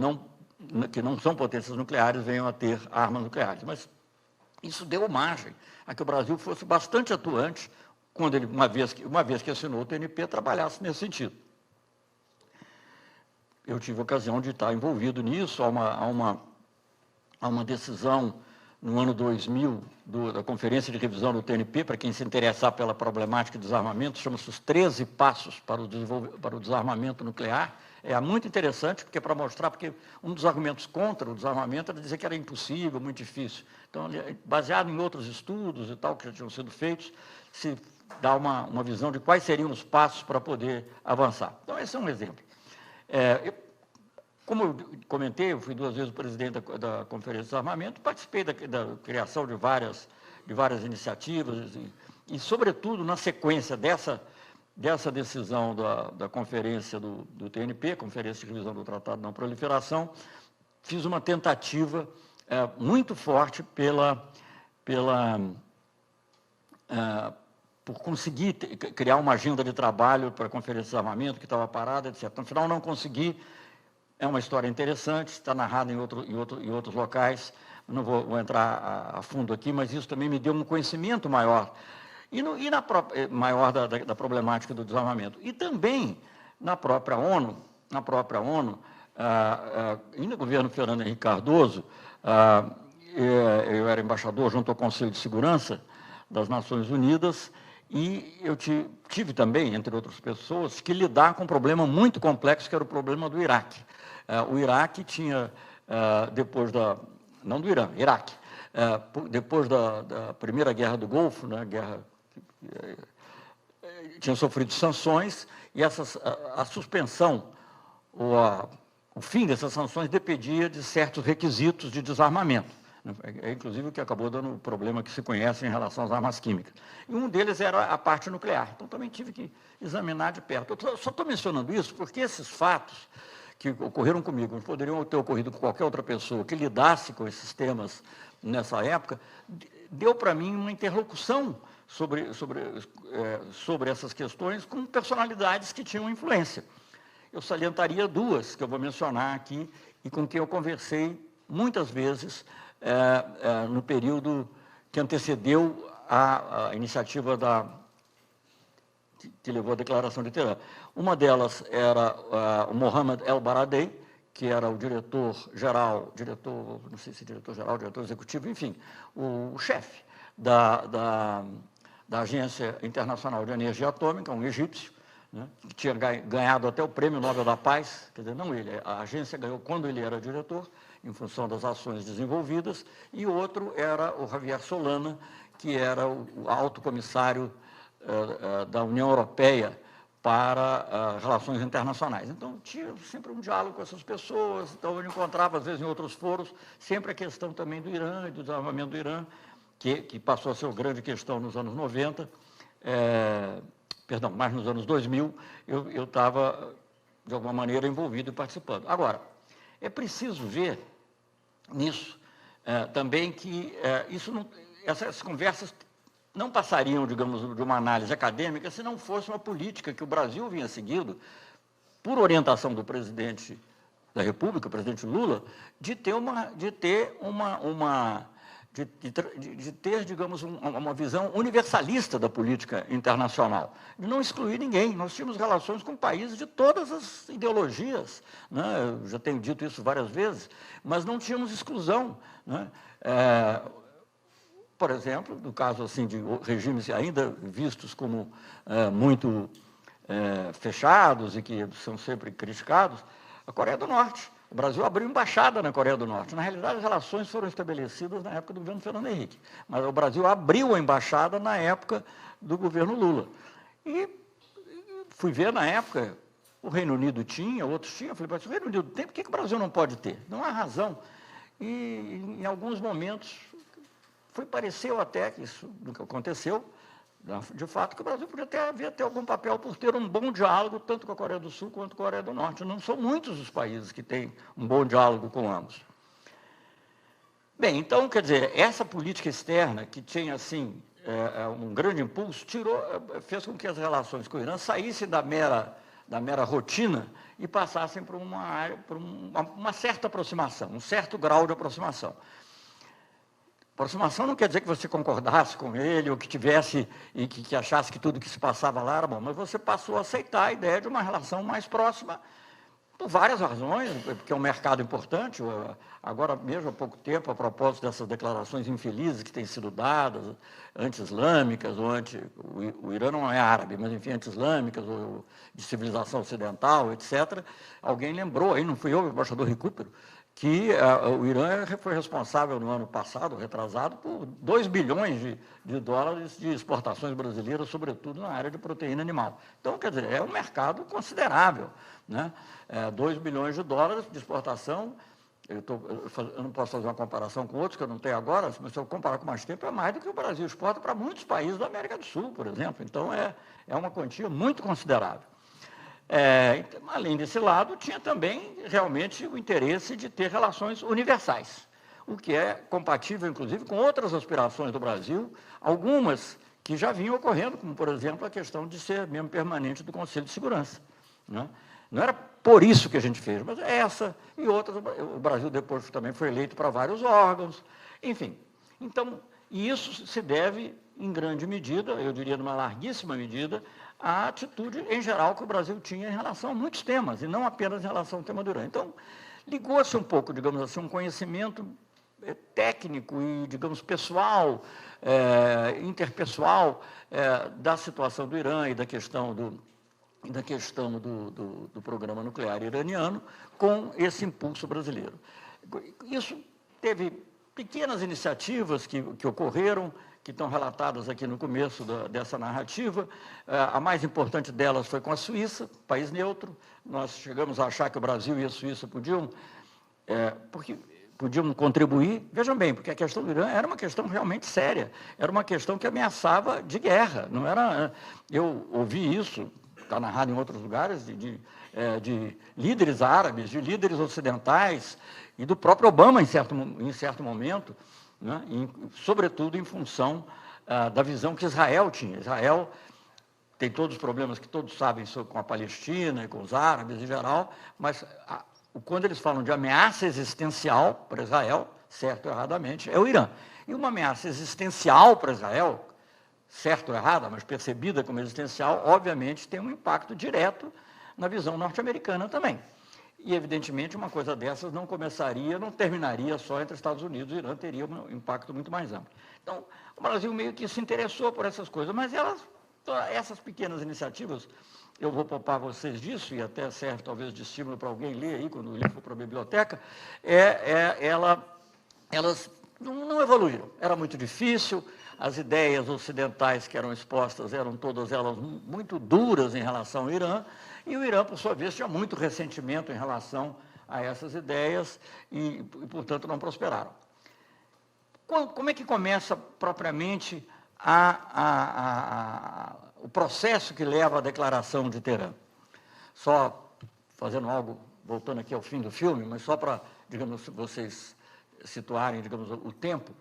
Speaker 3: que não são potências nucleares, venham a ter armas nucleares. Mas isso deu margem a que o Brasil fosse bastante atuante, quando ele, uma vez que assinou o TNP, trabalhasse nesse sentido. Eu tive a ocasião de estar envolvido nisso, há uma decisão no ano 2000 da Conferência de Revisão do TNP, para quem se interessar pela problemática de desarmamento, chama-se os 13 passos para o desarmamento nuclear. É muito interessante, porque para mostrar, porque um dos argumentos contra o desarmamento era dizer que era impossível, muito difícil. Então, baseado em outros estudos e tal, que já tinham sido feitos, se dá uma visão de quais seriam os passos para poder avançar. Então, esse é um exemplo. Como eu comentei, eu fui 2 vezes presidente da Conferência de Desarmamento, participei da criação de várias iniciativas e, sobretudo, na sequência dessa decisão da Conferência do TNP, Conferência de Revisão do Tratado de Não Proliferação, fiz uma tentativa muito forte por conseguir criar uma agenda de trabalho para a Conferência de Desarmamento, que estava parada, etc. No final, não consegui. É uma história interessante, está narrada em outros locais, não vou entrar a fundo aqui, mas isso também me deu um conhecimento maior, maior da problemática do desarmamento. E também, na própria ONU, e no governo Fernando Henrique Cardoso, eu era embaixador junto ao Conselho de Segurança das Nações Unidas, e eu tive também, entre outras pessoas, que lidar com um problema muito complexo, que era o problema do Iraque. O Iraque tinha, depois não do Irã, Iraque, depois da Primeira Guerra do Golfo, né, tinha sofrido sanções, e a suspensão, ou o fim dessas sanções dependia de certos requisitos de desarmamento. Inclusive o que acabou dando o problema que se conhece em relação às armas químicas. E um deles era a parte nuclear. Então, também tive que examinar de perto. Eu só estou mencionando isso porque esses fatos que ocorreram comigo poderiam ter ocorrido com qualquer outra pessoa que lidasse com esses temas nessa época, deu para mim uma interlocução sobre essas questões com personalidades que tinham influência. Eu salientaria 2 que eu vou mencionar aqui e com quem eu conversei muitas vezes no período que antecedeu a iniciativa que levou à Declaração de Teherã. Uma delas era o Mohammad El-Baradei, que era o diretor-geral, não sei se diretor-geral, diretor executivo, enfim, o chefe da Agência Internacional de Energia Atômica, um egípcio, né, que tinha ganhado até o Prêmio Nobel da Paz, quer dizer, não ele, a agência ganhou quando ele era diretor, em função das ações desenvolvidas, e o outro era o Javier Solana, que era o alto comissário da União Europeia para relações internacionais. Então, tinha sempre um diálogo com essas pessoas, então eu encontrava, às vezes, em outros foros, sempre a questão também do Irã e do desarmamento do Irã, que passou a ser uma grande questão nos anos 90, mais nos anos 2000, eu estava, de alguma maneira, envolvido e participando. Agora, é preciso ver nisso também que essas conversas não passariam, digamos, de uma análise acadêmica se não fosse uma política que o Brasil vinha seguindo, por orientação do presidente da República, o presidente Lula, de ter, digamos, uma visão universalista da política internacional, de não excluir ninguém. Nós tínhamos relações com países de todas as ideologias, né? Eu já tenho dito isso várias vezes, mas não tínhamos exclusão, né? Por exemplo, no caso assim, de regimes ainda vistos como muito fechados e que são sempre criticados, a Coreia do Norte. O Brasil abriu embaixada na Coreia do Norte. Na realidade, as relações foram estabelecidas na época do governo Fernando Henrique, mas o Brasil abriu a embaixada na época do governo Lula. E fui ver na época, o Reino Unido tinha, outros tinham, falei, mas o Reino Unido tem, por que o Brasil não pode ter? Não há razão. E em alguns momentos, pareceu até que isso nunca aconteceu, de fato, que o Brasil podia ter algum papel por ter um bom diálogo, tanto com a Coreia do Sul quanto com a Coreia do Norte. Não são muitos os países que têm um bom diálogo com ambos. Bem, então, quer dizer, essa política externa, que tinha, assim, um grande impulso, fez com que as relações com o Irã saíssem da mera rotina e passassem por uma certa aproximação, um certo grau de aproximação. Aproximação não quer dizer que você concordasse com ele, ou que tivesse, e que achasse que tudo que se passava lá era bom, mas você passou a aceitar a ideia de uma relação mais próxima, por várias razões, porque é um mercado importante. Agora mesmo, há pouco tempo, a propósito dessas declarações infelizes que têm sido dadas, anti-islâmicas, o Irã não é árabe, mas enfim, anti-islâmicas, ou de civilização ocidental, etc., alguém lembrou, aí não fui eu, o embaixador Recupero, que o Irã foi responsável no ano passado, retrasado, por 2 bilhões de dólares de exportações brasileiras, sobretudo na área de proteína animal. Então, quer dizer, é um mercado considerável, né? 2 bilhões de dólares de exportação. Eu não posso fazer uma comparação com outros que eu não tenho agora, mas se eu comparar com mais tempo, é mais do que o Brasil exporta para muitos países da América do Sul, por exemplo. Então, é uma quantia muito considerável. Além desse lado, tinha também realmente o interesse de ter relações universais, o que é compatível, inclusive, com outras aspirações do Brasil, algumas que já vinham ocorrendo, como, por exemplo, a questão de ser membro permanente do Conselho de Segurança, né? Não era por isso que a gente fez, mas essa e outras. O Brasil depois também foi eleito para vários órgãos, enfim. Então, isso se deve, em grande medida, eu diria numa larguíssima medida, à atitude, em geral, que o Brasil tinha em relação a muitos temas, e não apenas em relação ao tema do Irã. Então, ligou-se um pouco, digamos assim, um conhecimento técnico e, digamos, pessoal, interpessoal, da situação do Irã e da questão do programa nuclear iraniano com esse impulso brasileiro. Isso teve pequenas iniciativas que ocorreram, que estão relatadas aqui no começo dessa narrativa. A mais importante delas foi com a Suíça, país neutro. Nós chegamos a achar que o Brasil e a Suíça podiam contribuir. Vejam bem, porque a questão do Irã era uma questão realmente séria, era uma questão que ameaçava de guerra. Não era, eu ouvi isso, está narrado em outros lugares, de líderes árabes, de líderes ocidentais, e do próprio Obama, em certo momento, né? Sobretudo em função da visão que Israel tinha. Israel tem todos os problemas que todos sabem com a Palestina e com os árabes em geral, mas quando eles falam de ameaça existencial para Israel, certo ou erradamente, é o Irã. E uma ameaça existencial para Israel, certo ou errada, mas percebida como existencial, obviamente tem um impacto direto na visão norte-americana também. E, evidentemente, uma coisa dessas não terminaria só entre Estados Unidos e Irã, teria um impacto muito mais amplo. Então, o Brasil meio que se interessou por essas coisas, mas essas pequenas iniciativas, eu vou poupar vocês disso, e até serve talvez de estímulo para alguém ler aí, quando o livro for para a biblioteca, elas não evoluíram. Era muito difícil, as ideias ocidentais que eram expostas eram todas elas muito duras em relação ao Irã, e o Irã, por sua vez, tinha muito ressentimento em relação a essas ideias e portanto, não prosperaram. Como é que começa propriamente o processo que leva à declaração de Teherã? Só fazendo algo, voltando aqui ao fim do filme, mas só para, digamos, vocês situarem, digamos, o tempo,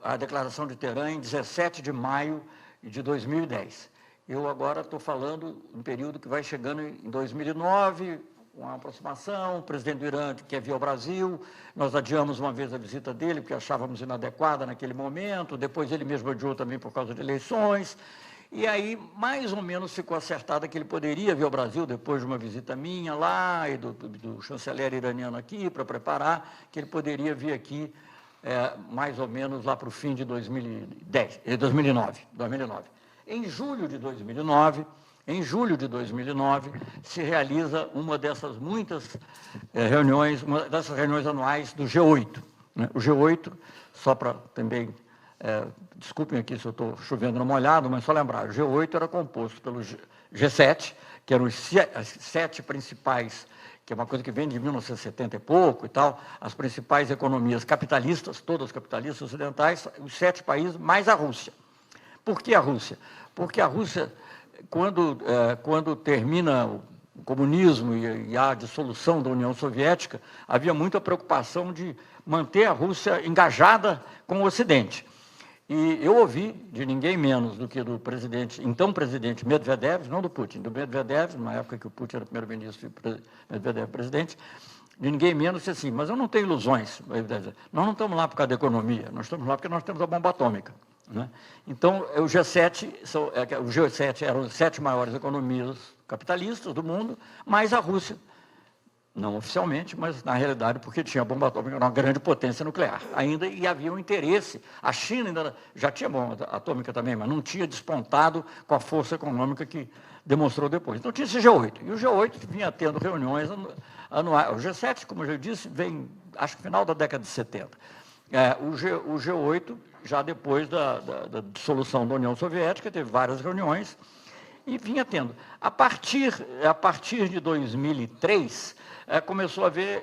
Speaker 3: a declaração de Teherã em 17 de maio de 2010. Eu agora estou falando um período que vai chegando em 2009, uma aproximação, o presidente do Irã quer vir ao Brasil, nós adiamos uma vez a visita dele, porque achávamos inadequada naquele momento, depois ele mesmo adiou também por causa de eleições, e aí mais ou menos ficou acertado que ele poderia vir ao Brasil depois de uma visita minha lá, e do chanceler iraniano aqui, para preparar, que ele poderia vir aqui mais ou menos lá para o fim de 2009. Em julho de 2009, se realiza uma dessas muitas reuniões, uma dessas reuniões anuais do G8. Né? O G8, só para também, desculpem aqui se eu estou chovendo no molhado, mas só lembrar, o G8 era composto pelo G7, que eram as 7 principais, que é uma coisa que vem de 1970 e pouco e tal, as principais economias capitalistas, todas capitalistas ocidentais, os 7 países, mais a Rússia. Por que a Rússia? Porque a Rússia, quando termina o comunismo e a dissolução da União Soviética, havia muita preocupação de manter a Rússia engajada com o Ocidente. E eu ouvi de ninguém menos do que do então presidente Medvedev, não do Putin, do Medvedev, na época que o Putin era primeiro-ministro e Medvedev presidente, de ninguém menos disse assim, mas eu não tenho ilusões, nós não estamos lá por causa da economia, nós estamos lá porque nós temos a bomba atômica. Né? Então, o G7 eram as 7 maiores economias capitalistas do mundo, mais a Rússia, não oficialmente, mas na realidade porque tinha bomba atômica, uma grande potência nuclear ainda, e havia um interesse. A China ainda já tinha bomba atômica também, mas não tinha despontado com a força econômica que demonstrou depois. Então tinha esse G8, e o G8 vinha tendo reuniões anuais. O G7, como eu já disse, vem, acho que final da década de 70. O G8, já depois da dissolução da União Soviética, teve várias reuniões, e vinha tendo. A partir de 2003, começou a haver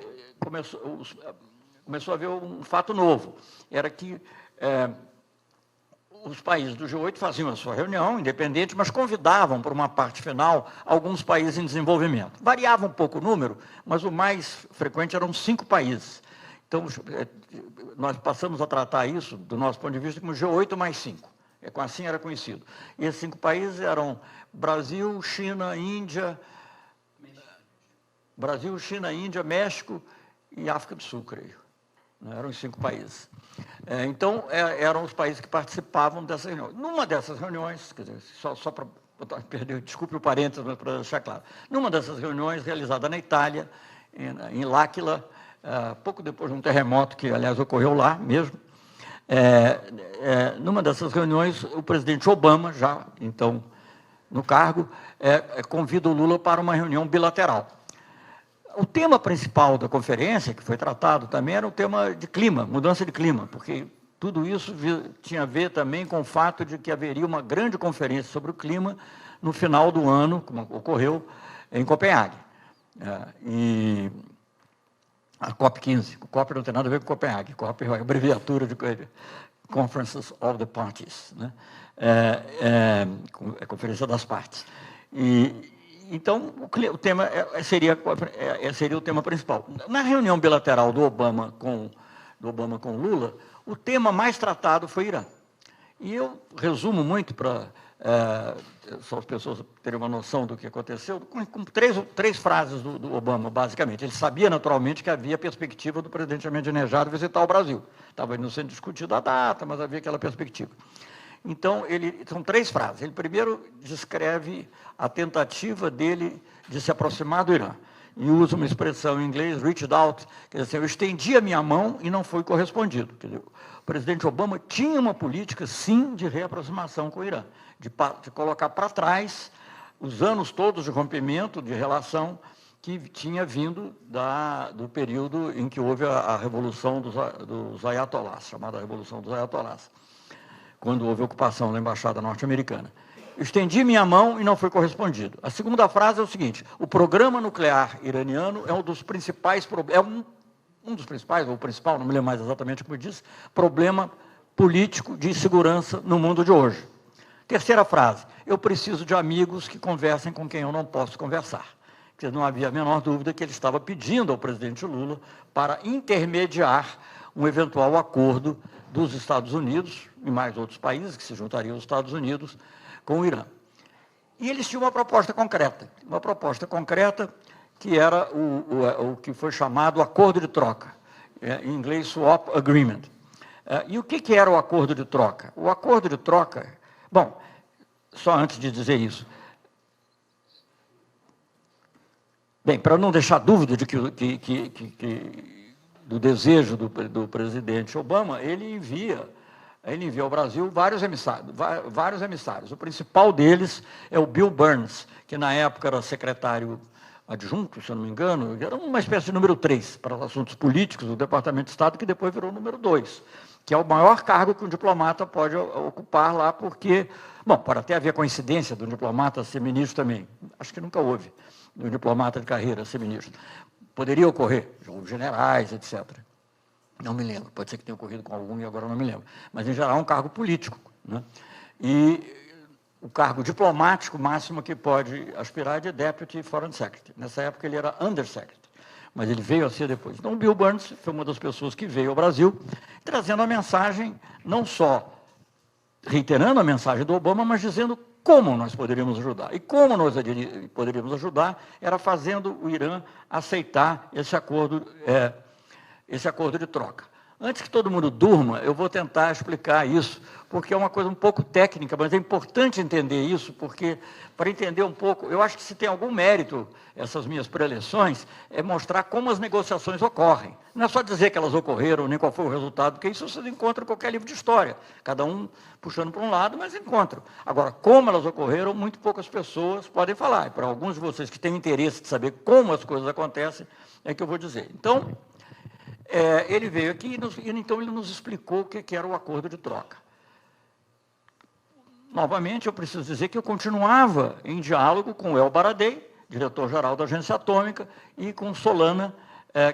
Speaker 3: um fato novo. Era que os países do G8 faziam a sua reunião independente, mas convidavam para uma parte final alguns países em desenvolvimento. Variava um pouco o número, mas o mais frequente eram 5 países. Então, nós passamos a tratar isso, do nosso ponto de vista, como G8 mais 5. Assim era conhecido. E esses 5 países eram Brasil, China, Índia, México e África do Sul, creio. Eram os 5 países. Então, eram os países que participavam dessas reuniões. Numa dessas reuniões, quer dizer, só para perder, desculpe o parênteses, mas para deixar claro. Numa dessas reuniões, realizada na Itália, em L'Aquila, pouco depois de um terremoto que, aliás, ocorreu lá mesmo, numa dessas reuniões, o presidente Obama, já então no cargo, convida o Lula para uma reunião bilateral. O tema principal da conferência, que foi tratado também, era o tema de clima, mudança de clima, porque tudo isso tinha a ver também com o fato de que haveria uma grande conferência sobre o clima no final do ano, como ocorreu em Copenhague. E a COP15, o COP não tem nada a ver com Copenhague, COP é a abreviatura de Conferences of the Parties, né? A Conferência das Partes. Então, o tema seria o tema principal. Na reunião bilateral do Obama com Lula, o tema mais tratado foi Irã. E eu resumo muito para só as pessoas terem uma noção do que aconteceu, com três frases do Obama, basicamente. Ele sabia, naturalmente, que havia perspectiva do presidente Ahmadinejad visitar o Brasil. Estava não sendo discutida a data, mas havia aquela perspectiva. Então, são 3 frases. Ele primeiro descreve a tentativa dele de se aproximar do Irã. E usa uma expressão em inglês, reached out, quer dizer, eu estendi a minha mão e não foi correspondido. Quer dizer, o presidente Obama tinha uma política, sim, de reaproximação com o Irã, de colocar para trás os anos todos de rompimento, de relação que tinha vindo do período em que houve a Revolução dos Ayatollahs, chamada Revolução dos Ayatollahs, quando houve a ocupação da Embaixada Norte-Americana. Estendi minha mão e não foi correspondido. A segunda frase é o seguinte: o programa nuclear iraniano é um dos principais, um dos principais, ou o principal, não me lembro mais exatamente como disse, problema político de segurança no mundo de hoje. Terceira frase: eu preciso de amigos que conversem com quem eu não posso conversar. Porque não havia a menor dúvida que ele estava pedindo ao presidente Lula para intermediar um eventual acordo dos Estados Unidos e mais outros países que se juntariam aos Estados Unidos com o Irã. E eles tinham uma proposta concreta que era o que foi chamado acordo de troca, em inglês swap agreement. E o que era o acordo de troca? O acordo de troca, bom, só antes de dizer isso, bem, para não deixar dúvida de do desejo do presidente Obama, ele envia ao Brasil vários emissários. O principal deles é o Bill Burns, que na época era secretário adjunto, se eu não me engano, era uma espécie de número 3 para os assuntos políticos do Departamento de Estado, que depois virou número 2, que é o maior cargo que um diplomata pode ocupar lá, porque, bom, pode até haver coincidência do diplomata ser ministro também, acho que nunca houve, do diplomata de carreira ser ministro. Poderia ocorrer, generais, etc. Não me lembro, pode ser que tenha ocorrido com algum e agora não me lembro. Mas, em geral, é um cargo político, né? E o cargo diplomático máximo que pode aspirar é de Deputy Foreign Secretary. Nessa época ele era Undersecretary, mas ele veio a ser depois. Então, o Bill Burns foi uma das pessoas que veio ao Brasil, trazendo a mensagem, não só reiterando a mensagem do Obama, mas dizendo como nós poderíamos ajudar. E como nós poderíamos ajudar era fazendo o Irã aceitar esse acordo de troca. Antes que todo mundo durma, eu vou tentar explicar isso, porque é uma coisa um pouco técnica, mas é importante entender isso, porque, para entender um pouco, eu acho que se tem algum mérito, essas minhas preleções, é mostrar como as negociações ocorrem. Não é só dizer que elas ocorreram, nem qual foi o resultado, porque isso você encontra em qualquer livro de história, cada um puxando para um lado, mas encontram. Agora, como elas ocorreram, muito poucas pessoas podem falar. E para alguns de vocês que têm interesse de saber como as coisas acontecem, é que eu vou dizer. Então, ele veio aqui e então ele nos explicou o que era o acordo de troca. Novamente, eu preciso dizer que eu continuava em diálogo com o El Baradei, diretor-geral da Agência Atômica, e com Solana,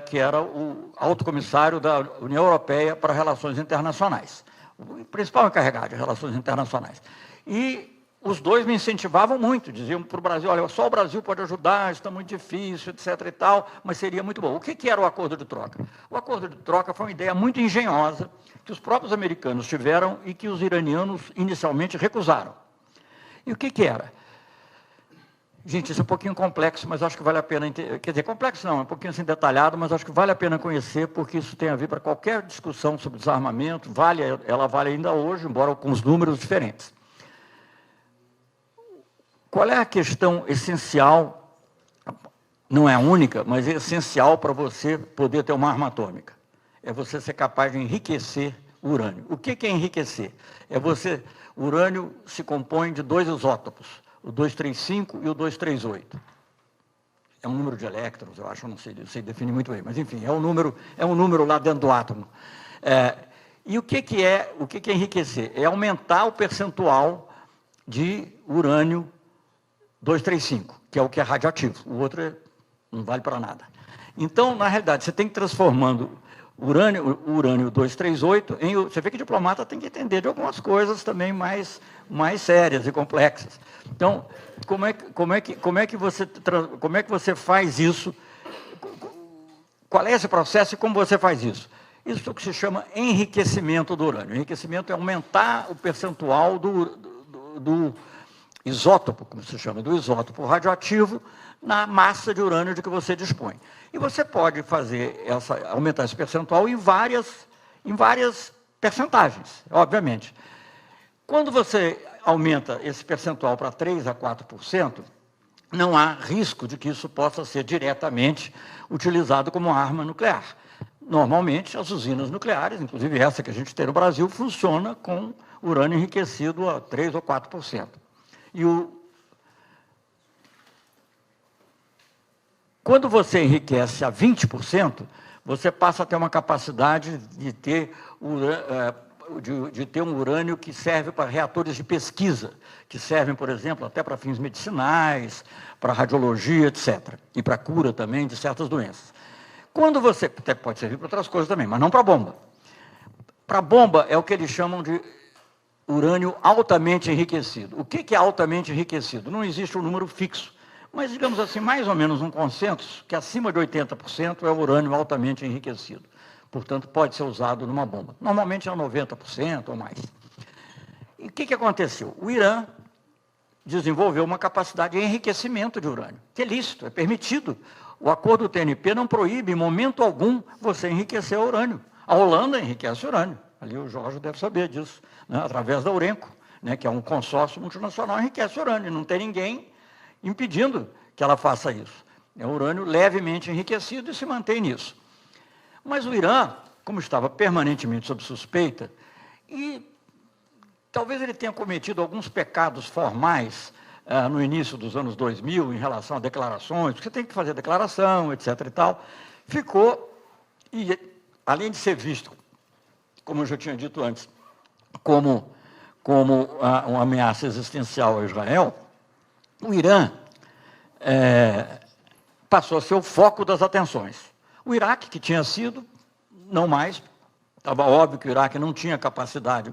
Speaker 3: que era o alto comissário da União Europeia para Relações Internacionais, o principal encarregado de Relações Internacionais. E os dois me incentivavam muito, diziam para o Brasil, olha, só o Brasil pode ajudar, está muito difícil, etc. e tal, mas seria muito bom. O que era o acordo de troca? O acordo de troca foi uma ideia muito engenhosa, que os próprios americanos tiveram e que os iranianos inicialmente recusaram. E o que era? Gente, isso é um pouquinho complexo, mas acho que vale a pena entender. Quer dizer, complexo não, é um pouquinho assim detalhado, mas acho que vale a pena conhecer, porque isso tem a ver para qualquer discussão sobre desarmamento, ela vale ainda hoje, embora com os números diferentes. Qual é a questão essencial, não é a única, mas é essencial para você poder ter uma arma atômica? É você ser capaz de enriquecer o urânio. O que é enriquecer? O urânio se compõe de dois isótopos, o 235 e o 238. É um número de elétrons, eu acho, eu não sei definir muito bem, mas enfim, é um número lá dentro do átomo. E o que é enriquecer? É aumentar o percentual de urânio 235, que é o que é radioativo, o outro não vale para nada. Então, na realidade, você tem que ir transformando o urânio 238 em... Você vê que o diplomata tem que entender de algumas coisas também mais sérias e complexas. Então, como é que você faz isso? Qual é esse processo e como você faz isso? Isso é o que se chama enriquecimento do urânio. Enriquecimento é aumentar o percentual do isótopo, como se chama, do isótopo radioativo, na massa de urânio de que você dispõe. E você pode aumentar esse percentual em várias percentagens, obviamente. Quando você aumenta esse percentual para 3% a 4%, não há risco de que isso possa ser diretamente utilizado como arma nuclear. Normalmente, as usinas nucleares, inclusive essa que a gente tem no Brasil, funciona com urânio enriquecido a 3% ou 4%. Quando você enriquece a 20%, você passa a ter uma capacidade de ter um urânio que serve para reatores de pesquisa, que servem, por exemplo, até para fins medicinais, para radiologia, etc. E para cura também de certas doenças. Quando você... Até pode servir para outras coisas também, mas não para bomba. Para bomba é o que eles chamam de urânio altamente enriquecido. O que é altamente enriquecido? Não existe um número fixo, mas, digamos assim, mais ou menos um consenso que acima de 80% é o urânio altamente enriquecido. Portanto, pode ser usado numa bomba. Normalmente é 90% ou mais. E o que aconteceu? O Irã desenvolveu uma capacidade de enriquecimento de urânio, que é lícito, é permitido. O acordo do TNP não proíbe, em momento algum, você enriquecer o urânio. A Holanda enriquece urânio. Ali o Jorge deve saber disso, né? Através da Urenco, né? Que é um consórcio multinacional, enriquece urânio. Não tem ninguém impedindo que ela faça isso. É um urânio levemente enriquecido e se mantém nisso. Mas o Irã, como estava permanentemente sob suspeita, e talvez ele tenha cometido alguns pecados formais no início dos anos 2000, em relação a declarações, porque você tem que fazer declaração, etc. e tal, ficou, e além de ser visto, como eu já tinha dito antes, como uma ameaça existencial a Israel, o Irã passou a ser o foco das atenções. O Iraque, que tinha sido, não mais, estava óbvio que o Iraque não tinha capacidade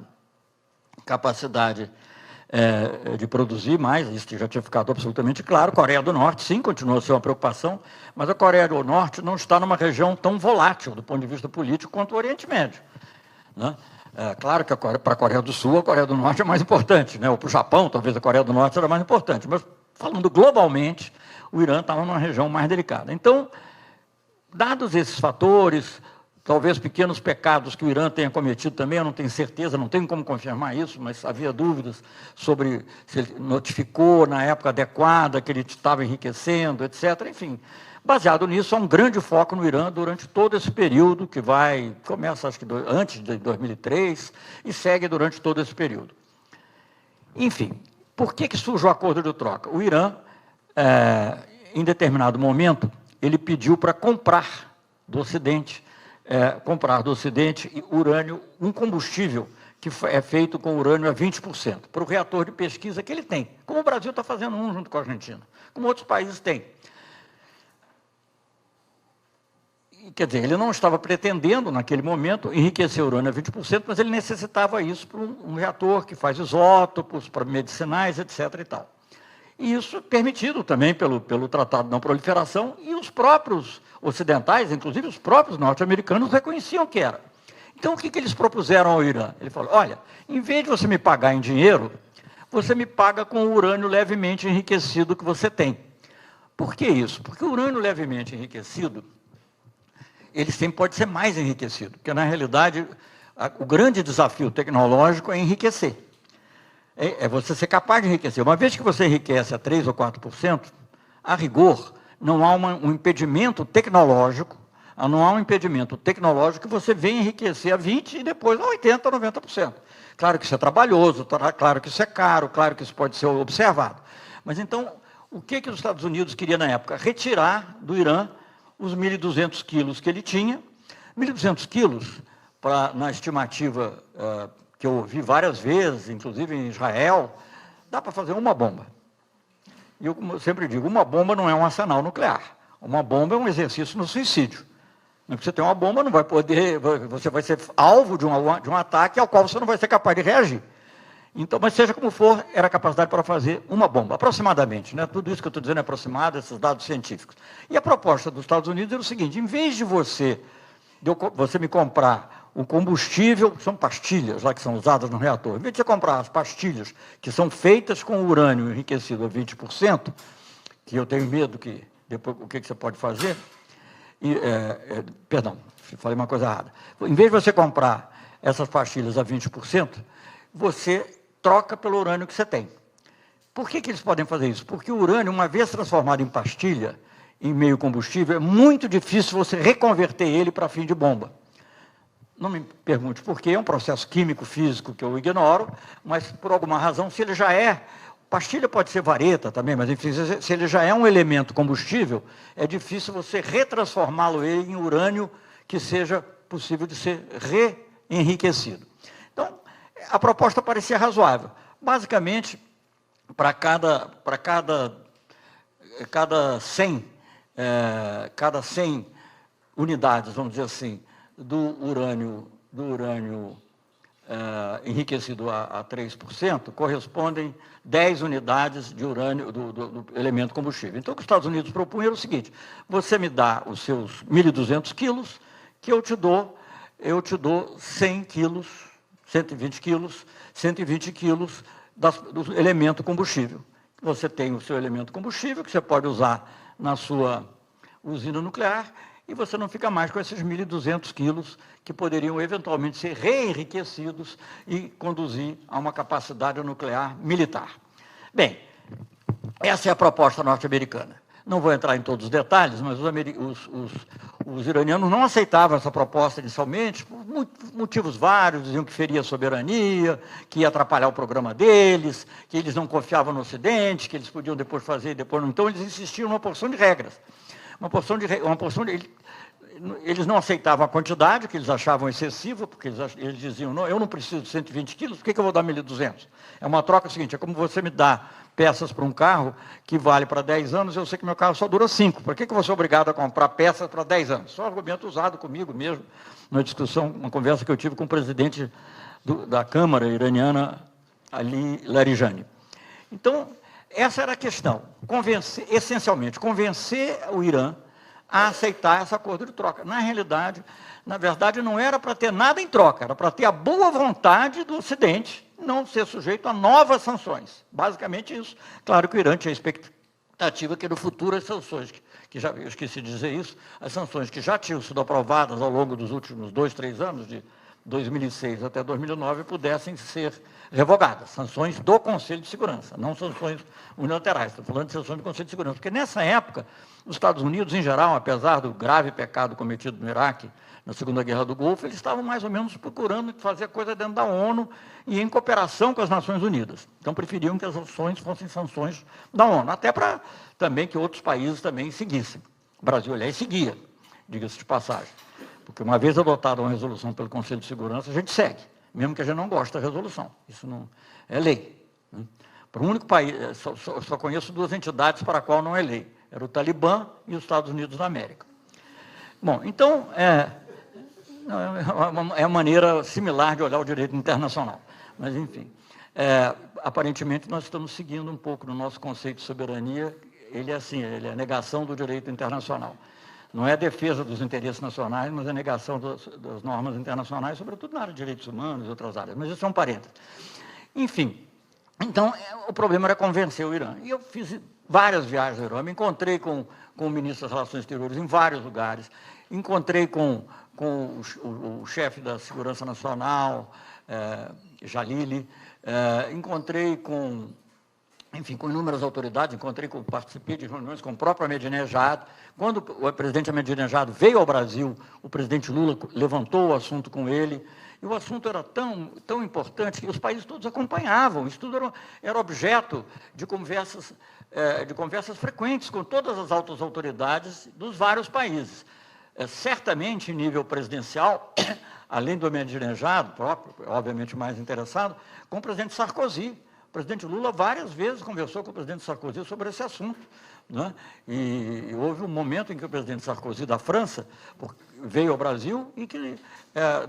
Speaker 3: de produzir mais, isso já tinha ficado absolutamente claro. Coreia do Norte, sim, continua a ser uma preocupação, mas a Coreia do Norte não está numa região tão volátil, do ponto de vista político, quanto o Oriente Médio, né? Claro que para a Coreia do Sul, a Coreia do Norte é mais importante, né? Ou para o Japão, talvez a Coreia do Norte era mais importante, mas falando globalmente, o Irã estava numa região mais delicada. Então, dados esses fatores, talvez pequenos pecados que o Irã tenha cometido também, eu não tenho certeza, não tenho como confirmar isso, mas havia dúvidas sobre se ele notificou na época adequada que ele estava enriquecendo, etc. Enfim, baseado nisso, há um grande foco no Irã durante todo esse período, que começa acho que antes de 2003 e segue durante todo esse período. Enfim, por que surge o acordo de troca? O Irã, em determinado momento, ele pediu para comprar do Ocidente urânio, um combustível que é feito com urânio a 20%, para o reator de pesquisa que ele tem, como o Brasil está fazendo um junto com a Argentina, como outros países têm. Quer dizer, ele não estava pretendendo, naquele momento, enriquecer urânio a 20%, mas ele necessitava isso para um reator que faz isótopos, para medicinais, etc. e tal. E isso permitido também pelo Tratado de Não Proliferação, e os próprios ocidentais, inclusive os próprios norte-americanos, reconheciam que era. Então, o que eles propuseram ao Irã? Ele falou, olha, em vez de você me pagar em dinheiro, você me paga com o urânio levemente enriquecido que você tem. Por que isso? Porque o urânio levemente enriquecido, ele sempre pode ser mais enriquecido, porque, na realidade, o grande desafio tecnológico é enriquecer. É você ser capaz de enriquecer. Uma vez que você enriquece a 3% ou 4%, a rigor, não há um impedimento tecnológico, que você venha enriquecer a 20% e depois a 80% ou 90%. Claro que isso é trabalhoso, claro que isso é caro, claro que isso pode ser observado. Mas, então, o que os Estados Unidos queriam na época? Retirar do Irã os 1.200 quilos que ele tinha. 1.200 quilos, na estimativa que eu ouvi várias vezes, inclusive em Israel, dá para fazer uma bomba. E eu sempre digo, uma bomba não é um arsenal nuclear. Uma bomba é um exercício no suicídio. Porque você tem uma bomba, não vai poder, você vai ser alvo de um ataque ao qual você não vai ser capaz de reagir. Então, mas seja como for, era a capacidade para fazer uma bomba, aproximadamente, né? Tudo isso que eu estou dizendo é aproximado, esses dados científicos. E a proposta dos Estados Unidos era o seguinte, em vez de você me comprar o combustível, são pastilhas lá que são usadas no reator, em vez de você comprar as pastilhas que são feitas com urânio enriquecido a 20%, que eu tenho medo que, depois, o que você pode fazer, perdão, falei uma coisa errada. Em vez de você comprar essas pastilhas a 20%, você troca pelo urânio que você tem. Por que eles podem fazer isso? Porque o urânio, uma vez transformado em pastilha, em meio combustível, é muito difícil você reconverter ele para fim de bomba. Não me pergunte por quê, é um processo químico, físico que eu ignoro, mas por alguma razão, se ele já é, pastilha pode ser vareta também, mas enfim, se ele já é um elemento combustível, é difícil você retransformá-lo em urânio que seja possível de ser reenriquecido. Então, a proposta parecia razoável. Basicamente, para cada 100 unidades, vamos dizer assim, do urânio enriquecido a 3%, correspondem 10 unidades de urânio do elemento combustível. Então, o que os Estados Unidos propunham era o seguinte, você me dá os seus 1.200 quilos, que eu te dou 100 quilos, 120 quilos do elemento combustível. Você tem o seu elemento combustível, que você pode usar na sua usina nuclear, e você não fica mais com esses 1.200 quilos que poderiam eventualmente ser reenriquecidos e conduzir a uma capacidade nuclear militar. Bem, essa é a proposta norte-americana. Não vou entrar em todos os detalhes, mas os iranianos não aceitavam essa proposta inicialmente, por motivos vários, diziam que feria a soberania, que ia atrapalhar o programa deles, que eles não confiavam no Ocidente, que eles podiam depois fazer e depois não. Então, eles insistiam numa porção de regras. Eles não aceitavam a quantidade, que eles achavam excessiva, porque eles diziam, não, eu não preciso de 120 quilos, por que eu vou dar 1.200? É uma troca seguinte, é como você me dá peças para um carro que vale para 10 anos, eu sei que meu carro só dura 5. Por que eu vou ser obrigado a comprar peças para 10 anos? Só um argumento usado comigo mesmo, numa discussão, uma conversa que eu tive com o presidente da Câmara iraniana, Ali Larijani. Então, essa era a questão, essencialmente, convencer o Irã a aceitar esse acordo de troca. Na verdade, não era para ter nada em troca, era para ter a boa vontade do Ocidente não ser sujeito a novas sanções. Basicamente isso. Claro que o Irã tinha a expectativa que no futuro as sanções que já, eu esqueci de dizer isso, as sanções que já tinham sido aprovadas ao longo dos últimos 2, 3 anos, de 2006 até 2009, pudessem ser revogadas. Sanções do Conselho de Segurança, não sanções unilaterais. Estou falando de sanções do Conselho de Segurança. Porque nessa época, os Estados Unidos, em geral, apesar do grave pecado cometido no Iraque, na Segunda Guerra do Golfo, eles estavam mais ou menos procurando fazer coisa dentro da ONU e em cooperação com as Nações Unidas. Então, preferiam que as sanções fossem sanções da ONU, até para também que outros países também seguissem. O Brasil, aliás, seguia, diga-se de passagem. Porque uma vez adotada uma resolução pelo Conselho de Segurança, a gente segue, mesmo que a gente não goste da resolução. Isso não é lei. Né? Para o único país, só conheço 2 entidades para a qual não é lei. Era o Talibã e os Estados Unidos da América. Bom, então, é uma maneira similar de olhar o direito internacional. Mas, enfim, aparentemente nós estamos seguindo um pouco no nosso conceito de soberania. Ele é assim, ele é a negação do direito internacional. Não é a defesa dos interesses nacionais, mas a negação das normas internacionais, sobretudo na área de direitos humanos e outras áreas. Mas isso é um parênteses. Enfim, então, o problema era convencer o Irã. E eu fiz várias viagens ao Irã, me encontrei com o ministro das Relações Exteriores em vários lugares, encontrei com o chefe da Segurança Nacional, Jalili, encontrei com inúmeras autoridades, participei de reuniões com o próprio Ahmadinejad. Quando o presidente Ahmadinejad veio ao Brasil, o presidente Lula levantou o assunto com ele, e o assunto era tão importante que os países todos acompanhavam. Isso tudo era objeto de conversas frequentes com todas as altas autoridades dos vários países. Certamente, em nível presidencial, além do Ahmadinejad, próprio, obviamente mais interessado, com o presidente Sarkozy. O presidente Lula várias vezes conversou com o presidente Sarkozy sobre esse assunto. Né? E houve um momento em que o presidente Sarkozy da França veio ao Brasil e que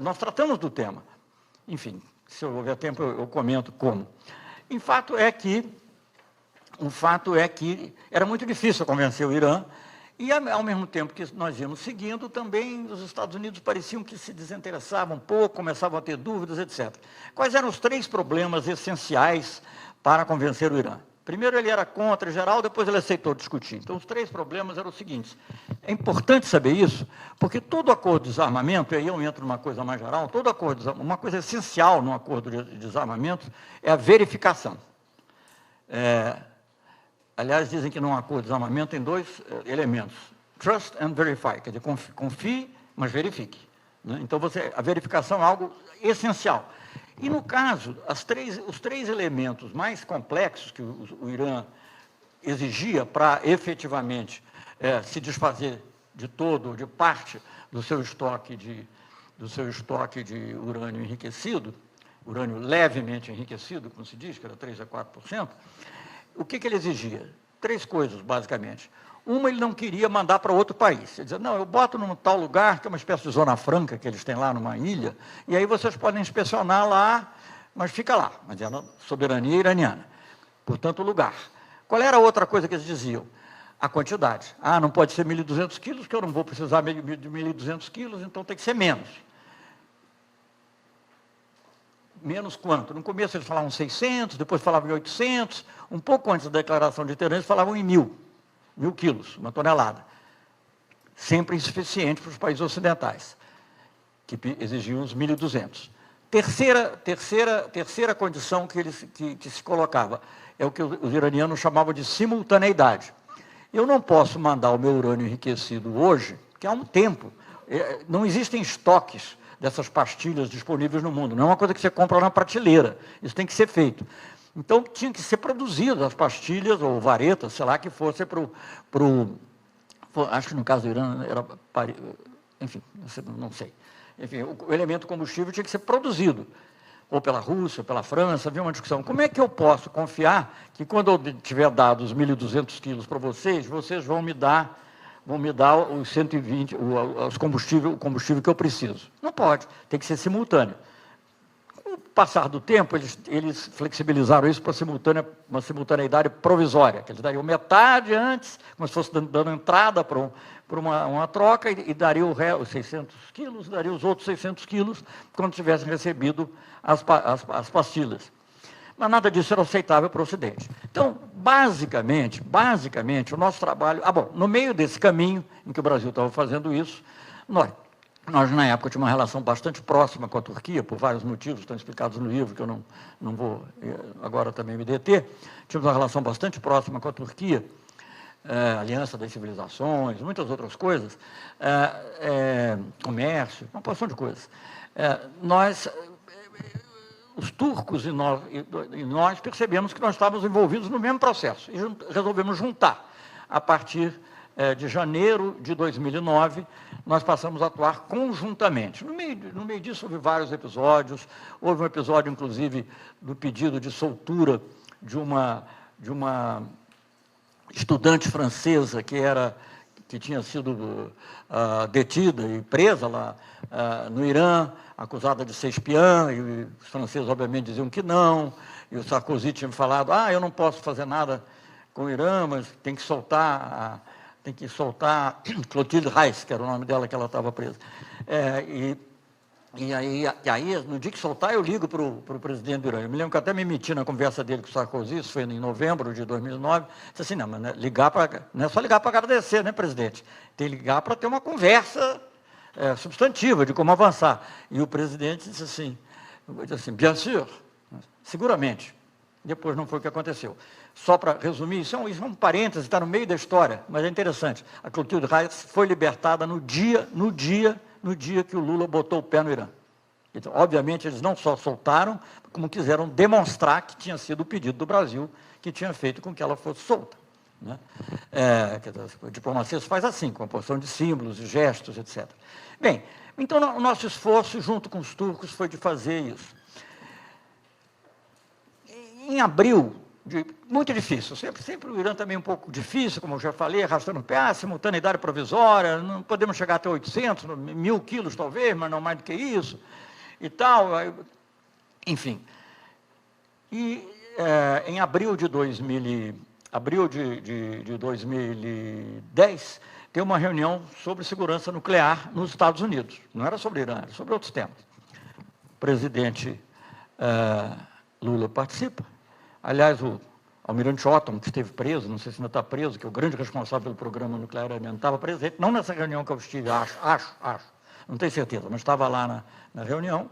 Speaker 3: nós tratamos do tema. Enfim, se houver tempo eu comento como. O fato é que era muito difícil convencer o Irã e, ao mesmo tempo que nós íamos seguindo, também os Estados Unidos pareciam que se desinteressavam um pouco, começavam a ter dúvidas, etc. Quais eram os 3 problemas essenciais para convencer o Irã? Primeiro, ele era contra em geral, depois ele aceitou discutir. Então, os 3 problemas eram os seguintes. É importante saber isso, porque todo acordo de desarmamento, e aí eu entro numa coisa mais geral, uma coisa essencial no acordo de desarmamento é a verificação. Aliás, dizem que num acordo de desarmamento tem 2 elementos. Trust and verify, quer dizer, confie, mas verifique. Né? Então, a verificação é algo essencial. E, no caso, os 3 elementos mais complexos que o Irã exigia para efetivamente se desfazer de parte do seu estoque de urânio enriquecido, urânio levemente enriquecido, como se diz, que era 3 a 4%, o que ele exigia? 3 coisas, basicamente. Uma, ele não queria mandar para outro país. Ele dizia, não, eu boto num tal lugar, que é uma espécie de zona franca que eles têm lá numa ilha, e aí vocês podem inspecionar lá, mas fica lá. Mas era soberania iraniana. Portanto, o lugar. Qual era a outra coisa que eles diziam? A quantidade. Ah, não pode ser 1.200 quilos, que eu não vou precisar de 1.200 quilos, então tem que ser menos. Menos quanto? No começo eles falavam 600, depois falavam em 800, um pouco antes da declaração de terreno eles falavam em 1.000 quilos, uma tonelada. Sempre insuficiente para os países ocidentais, que exigiam os 1.200. Terceira condição que se colocava é o que os iranianos chamavam de simultaneidade. Eu não posso mandar o meu urânio enriquecido hoje, que há um tempo, não existem estoques dessas pastilhas disponíveis no mundo. Não é uma coisa que você compra na prateleira. Isso tem que ser feito. Então, tinha que ser produzidas as pastilhas ou varetas, sei lá, que fosse acho que no caso do Irã era... Enfim, não sei. Enfim, o elemento combustível tinha que ser produzido. Ou pela Rússia, ou pela França, havia uma discussão. Como é que eu posso confiar que quando eu tiver dado os 1.200 quilos para vocês vão me dar os 120, o combustível que eu preciso? Não pode, tem que ser simultâneo. Com o passar do tempo, eles flexibilizaram isso para uma simultaneidade provisória, que eles dariam metade antes, como se fosse dando entrada para uma troca, e daria os 600 quilos, daria os outros 600 quilos quando tivessem recebido as pastilhas. Mas nada disso era aceitável para o Ocidente. Então, basicamente, o nosso trabalho... no meio desse caminho em que o Brasil estava fazendo isso, nós, na época, tínhamos uma relação bastante próxima com a Turquia, por vários motivos, estão explicados no livro, que eu não vou agora também me deter. Tínhamos uma relação bastante próxima com a Turquia, Aliança das Civilizações, muitas outras coisas, comércio, uma porção de coisas. Os turcos e nós percebemos que nós estávamos envolvidos no mesmo processo e resolvemos juntar. A partir de janeiro de 2009, nós passamos a atuar conjuntamente. No meio disso, houve vários episódios. Houve um episódio, inclusive, do pedido de soltura de uma estudante francesa que tinha sido detida e presa lá no Irã, acusada de ser espiã, e os franceses, obviamente, diziam que não, e o Sarkozy tinha falado, eu não posso fazer nada com o Irã, mas tem que soltar Clotilde Reiss, que era o nome dela, que ela estava presa. E aí, no dia que soltar, eu ligo para o presidente do Irã. Eu me lembro que até me meti na conversa dele com o Sarkozy, isso foi em novembro de 2009, disse assim, não, mas não é só ligar para agradecer, né, presidente? Tem que ligar para ter uma conversa substantiva de como avançar. E o presidente disse assim, bien sûr, seguramente. Depois não foi o que aconteceu. Só para resumir, isso é um parêntese, está no meio da história, mas é interessante. A Clotilde Reiss foi libertada no dia que o Lula botou o pé no Irã. Então, obviamente, eles não só soltaram, como quiseram demonstrar que tinha sido o pedido do Brasil que tinha feito com que ela fosse solta. Né? A diplomacia se faz assim, com a porção de símbolos e gestos, etc. Bem, então o nosso esforço, junto com os turcos, foi de fazer isso. Em abril, muito difícil, sempre o Irã também um pouco difícil, como eu já falei, arrastando o pé, simultaneidade provisória, não podemos chegar até 800, 1.000 quilos talvez, mas não mais do que isso, e tal, enfim. E em abril de 2010, tem uma reunião sobre segurança nuclear nos Estados Unidos, não era sobre Irã, era sobre outros temas. O presidente Lula participa. Aliás, o almirante Otton, que esteve preso, não sei se ainda está preso, que é o grande responsável pelo programa nuclear iraniano, estava presente, não nessa reunião que eu estive, acho, não tenho certeza, mas estava lá na reunião.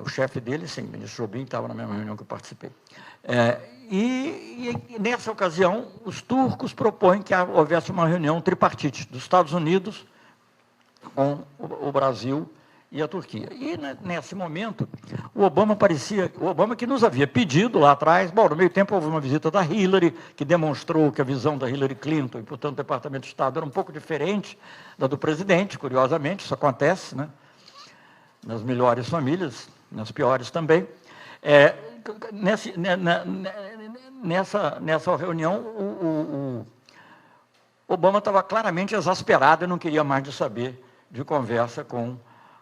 Speaker 3: O chefe dele, sim, o ministro Jobim, estava na mesma reunião que eu participei. E nessa ocasião, os turcos propõem que houvesse uma reunião tripartite dos Estados Unidos com o Brasil e a Turquia. E, nesse momento, o Obama que nos havia pedido lá atrás, no meio tempo houve uma visita da Hillary, que demonstrou que a visão da Hillary Clinton, e, portanto, o Departamento de Estado era um pouco diferente da do presidente, curiosamente, isso acontece, né? Nas melhores famílias, nas piores também. Nessa reunião, o Obama estava claramente exasperado e não queria mais de saber de conversa com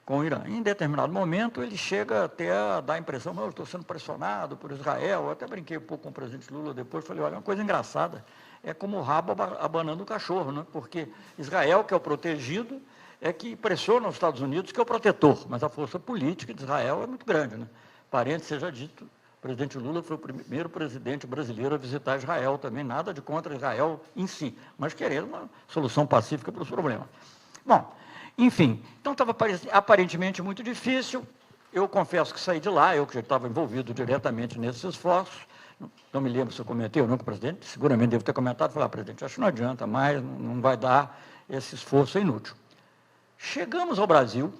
Speaker 3: o Irã. Em determinado momento, ele chega até a dar a impressão, eu estou sendo pressionado por Israel. Eu até brinquei um pouco com o presidente Lula depois, falei, olha, uma coisa engraçada, é como o rabo abanando o cachorro, né? Porque Israel, que é o protegido, é que pressiona os Estados Unidos, que é o protetor, mas a força política de Israel é muito grande. Né? Parente seja dito, o presidente Lula foi o primeiro presidente brasileiro a visitar Israel também, nada de contra Israel em si, mas querendo uma solução pacífica para os problemas. Bom, enfim, então estava aparentemente muito difícil. Eu confesso que saí de lá, eu que já estava envolvido diretamente nesses esforços, não me lembro se eu comentei ou não com o presidente, seguramente devo ter comentado, falei, presidente, acho que não adianta mais, não vai dar, esse esforço é inútil. Chegamos ao Brasil,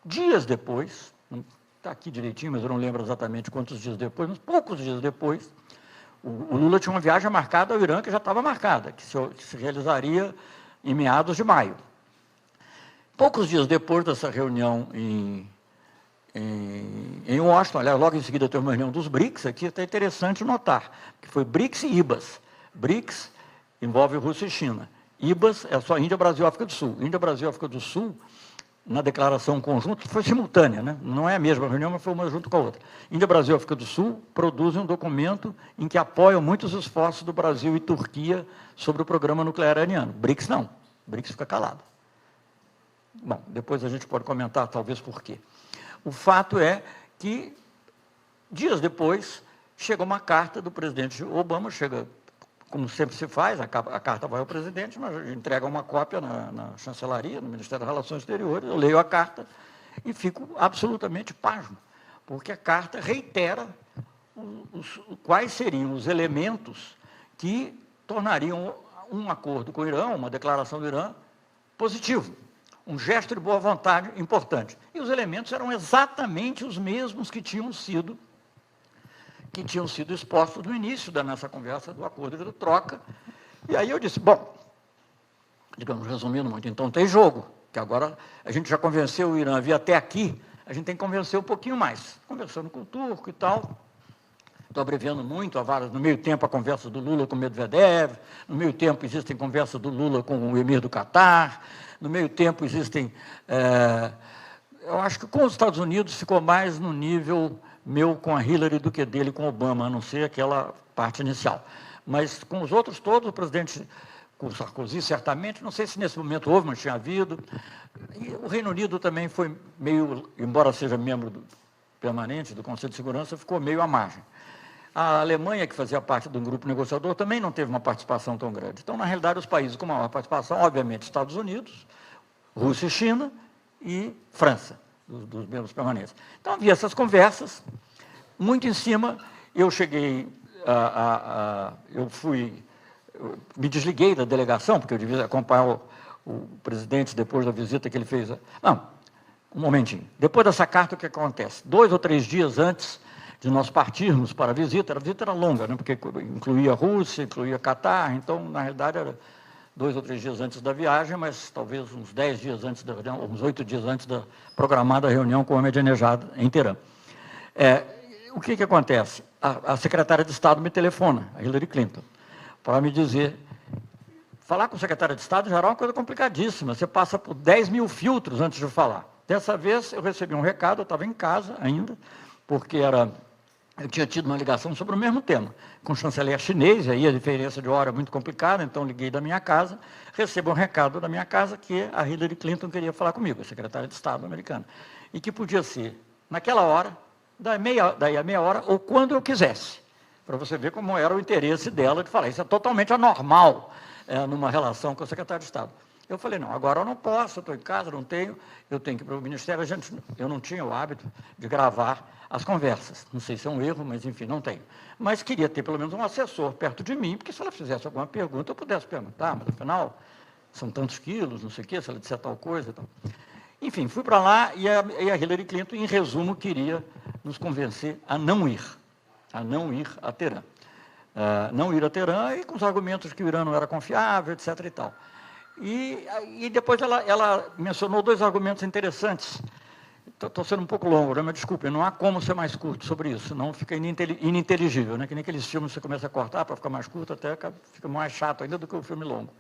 Speaker 3: dias depois, não está aqui direitinho, mas eu não lembro exatamente quantos dias depois, mas poucos dias depois, o Lula tinha uma viagem marcada ao Irã, que já estava marcada, que se realizaria em meados de maio. Poucos dias depois dessa reunião em Washington, aliás, logo em seguida teve uma reunião dos BRICS, aqui é interessante notar, que foi BRICS e IBAS. BRICS envolve Rússia e China. IBAS é só Índia, Brasil e África do Sul. Índia, Brasil e África do Sul, na declaração conjunta, foi simultânea, né? Não é a mesma reunião, mas foi uma junto com a outra. Índia, Brasil e África do Sul produzem um documento em que apoiam muitos esforços do Brasil e Turquia sobre o programa nuclear iraniano. BRICS não. BRICS fica calado. Bom, depois a gente pode comentar, talvez, por quê. O fato é que, dias depois, chega uma carta do presidente Obama, chega, como sempre se faz, a carta vai ao presidente, mas entrega uma cópia na chancelaria, no Ministério das Relações Exteriores, eu leio a carta e fico absolutamente pasmo, porque a carta reitera quais seriam os elementos que tornariam um acordo com o Irã, uma declaração do Irã, positivo, um gesto de boa vontade importante. E os elementos eram exatamente os mesmos que tinham sido expostos no início da nossa conversa do acordo de troca. E aí eu disse, bom, digamos, resumindo muito, então tem jogo, que agora a gente já convenceu o Irã a vir até aqui, a gente tem que convencer um pouquinho mais. Conversando com o turco e tal, estou abreviando muito, no meio tempo a conversa do Lula com o Medvedev, no meio tempo existem conversas do Lula com o emir do Catar, no meio tempo existem... eu acho que com os Estados Unidos ficou mais no nível meu com a Hillary do que dele com Obama, a não ser aquela parte inicial. Mas com os outros todos, o presidente, com o Sarkozy, certamente, não sei se nesse momento houve, mas tinha havido. E o Reino Unido também foi meio, embora seja membro permanente do Conselho de Segurança, ficou meio à margem. A Alemanha, que fazia parte de um grupo negociador, também não teve uma participação tão grande. Então, na realidade, os países com maior participação, obviamente, Estados Unidos, Rússia e China e França, dos membros permanentes. Então, havia essas conversas, muito em cima, eu cheguei, eu me desliguei da delegação, porque eu devia acompanhar o presidente depois da visita que ele fez. Não, um momentinho. Depois dessa carta, o que acontece? 2 ou 3 dias antes de nós partirmos para a visita era longa, né, porque incluía a Rússia, incluía Catar, então, na realidade, era 2 ou 3 dias antes da viagem, mas talvez uns 10 dias antes da reunião, uns 8 dias antes da programada reunião com o Ahmadinejad em Teherã. O que acontece? A secretária de Estado me telefona, a Hillary Clinton, para me dizer, falar com o secretário de Estado já era uma coisa complicadíssima, você passa por 10 mil filtros antes de falar. Dessa vez eu recebi um recado, eu estava em casa ainda, porque eu tinha tido uma ligação sobre o mesmo tema, com o chanceler chinês, e aí a diferença de hora é muito complicada, então liguei da minha casa, recebo um recado da minha casa que a Hillary Clinton queria falar comigo, a secretária de Estado americana, e que podia ser naquela hora, daí a meia hora, ou quando eu quisesse, para você ver como era o interesse dela de falar. Isso é totalmente anormal numa relação com o secretário de Estado. Eu falei, não, agora eu não posso, eu estou em casa, não tenho, eu tenho que ir para o Ministério. Eu não tinha o hábito de gravar as conversas. Não sei se é um erro, mas enfim, não tenho. Mas queria ter pelo menos um assessor perto de mim, porque se ela fizesse alguma pergunta, eu pudesse perguntar, mas afinal, são tantos quilos, não sei o quê, se ela disser tal coisa e tal. Enfim, fui para lá e a Hillary Clinton, em resumo, queria nos convencer a não ir a Teherã. Não ir a Teherã e com os argumentos de que o Irã não era confiável, etc. e tal. E depois ela mencionou 2 argumentos interessantes. Estou sendo um pouco longo, né? Mas desculpe, não há como ser mais curto sobre isso, senão fica ininteligível, né? Que nem aqueles filmes que você começa a cortar para ficar mais curto, até fica mais chato ainda do que o filme longo.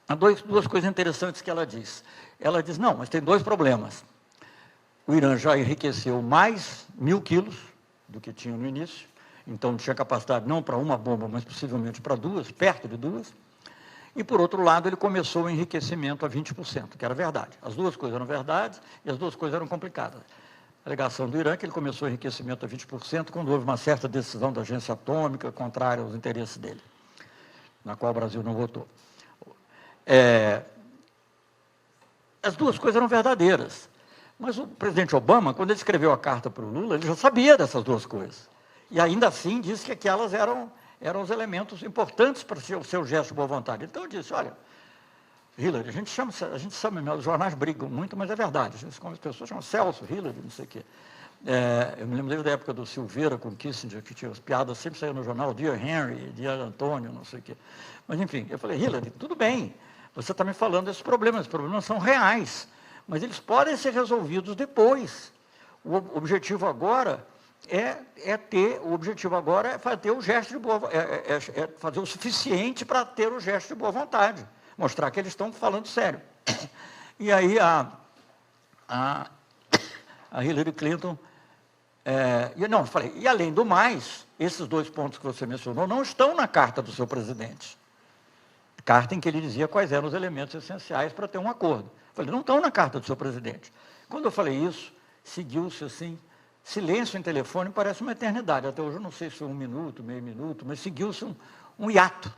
Speaker 3: Há 2 coisas interessantes que ela diz. Ela diz, não, mas tem 2 problemas. O Irã já enriqueceu mais 1.000 quilos do que tinha no início, então tinha capacidade não para uma bomba, mas possivelmente para 2, perto de 2. E, por outro lado, ele começou o enriquecimento a 20%, que era verdade. As 2 coisas eram verdades e as 2 coisas eram complicadas. A alegação do Irã é que ele começou o enriquecimento a 20% quando houve uma certa decisão da agência atômica contrária aos interesses dele, na qual o Brasil não votou. As 2 coisas eram verdadeiras. Mas o presidente Obama, quando ele escreveu a carta para o Lula, ele já sabia dessas 2 coisas. E ainda assim disse que aquelas eram os elementos importantes para o seu gesto de boa vontade. Então eu disse, olha, Hillary, a gente sabe, os jornais brigam muito, mas é verdade. As pessoas chamam Celso, Hillary, não sei o quê. Eu me lembro da época do Silveira com Kissinger, que tinha as piadas, sempre saíam no jornal, Dear Henry, Dear Antônio, não sei o quê. Mas, enfim, eu falei, Hillary, tudo bem, você está me falando desses problemas, os problemas são reais, mas eles podem ser resolvidos depois. O objetivo agora é fazer o gesto de boa, fazer o suficiente para ter o gesto de boa vontade, mostrar que eles estão falando sério. E aí a Hillary Clinton, eu falei, e além do mais, esses 2 pontos que você mencionou não estão na carta do seu presidente. Carta em que ele dizia quais eram os elementos essenciais para ter um acordo. Eu falei, não estão na carta do seu presidente. Quando eu falei isso, seguiu-se assim silêncio em telefone parece uma eternidade. Até hoje eu não sei se foi 1 minuto, meio minuto, mas seguiu-se um hiato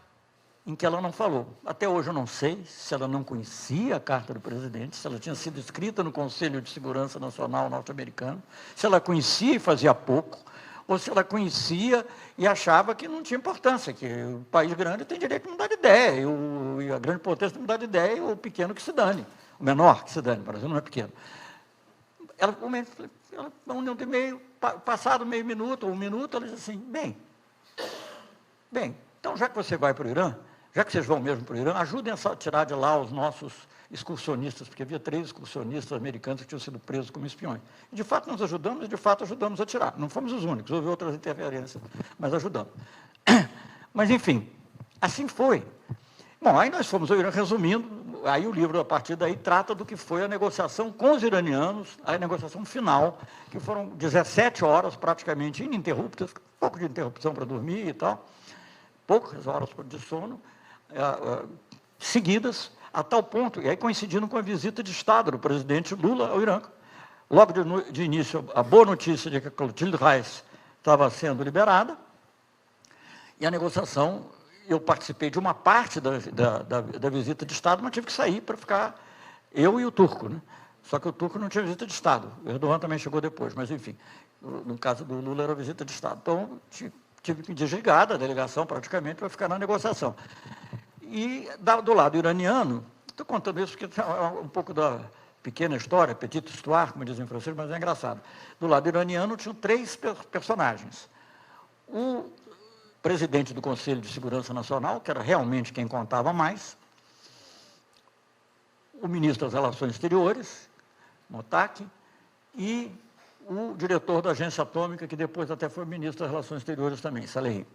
Speaker 3: em que ela não falou. Até hoje eu não sei se ela não conhecia a carta do presidente, se ela tinha sido escrita no Conselho de Segurança Nacional norte-americano, se ela conhecia e fazia pouco, ou se ela conhecia e achava que não tinha importância, que o país grande tem direito de mudar de ideia, e a grande potência tem que mudar de ideia, e o pequeno que se dane, o menor que se dane, o Brasil não é pequeno. Ela, 1 minuto e meio, passado meio minuto, ou 1 minuto, ela disse assim, bem, então já que você vai para o Irã, já que vocês vão mesmo para o Irã, ajudem a tirar de lá os nossos excursionistas, porque havia 3 excursionistas americanos que tinham sido presos como espiões. E, de fato, nós ajudamos, e de fato ajudamos a tirar. Não fomos os únicos, houve outras interferências, mas ajudamos. Mas, enfim, assim foi. Bom, aí nós fomos ao Irã, resumindo, aí o livro, a partir daí, trata do que foi a negociação com os iranianos, a negociação final, que foram 17 horas praticamente ininterruptas, um pouco de interrupção para dormir e tal, poucas horas de sono, seguidas, a tal ponto, e aí coincidindo com a visita de Estado do presidente Lula ao Irã. Logo de início, a boa notícia de que a Clotilde Reiss estava sendo liberada, e a negociação, eu participei de uma parte da visita de Estado, mas tive que sair para ficar eu e o turco, né? Só que o turco não tinha visita de Estado, o Erdogan também chegou depois, mas enfim, no caso do Lula era visita de Estado. Então, tive que desligar da delegação praticamente para ficar na negociação. E do lado iraniano, estou contando isso porque é um pouco da pequena história, petite histoire, como dizem em francês, mas é engraçado. Do lado iraniano tinham 3 personagens. O presidente do Conselho de Segurança Nacional, que era realmente quem contava mais, o ministro das Relações Exteriores, Mottaki, e o diretor da agência atômica, que depois até foi ministro das Relações Exteriores também, Salehi.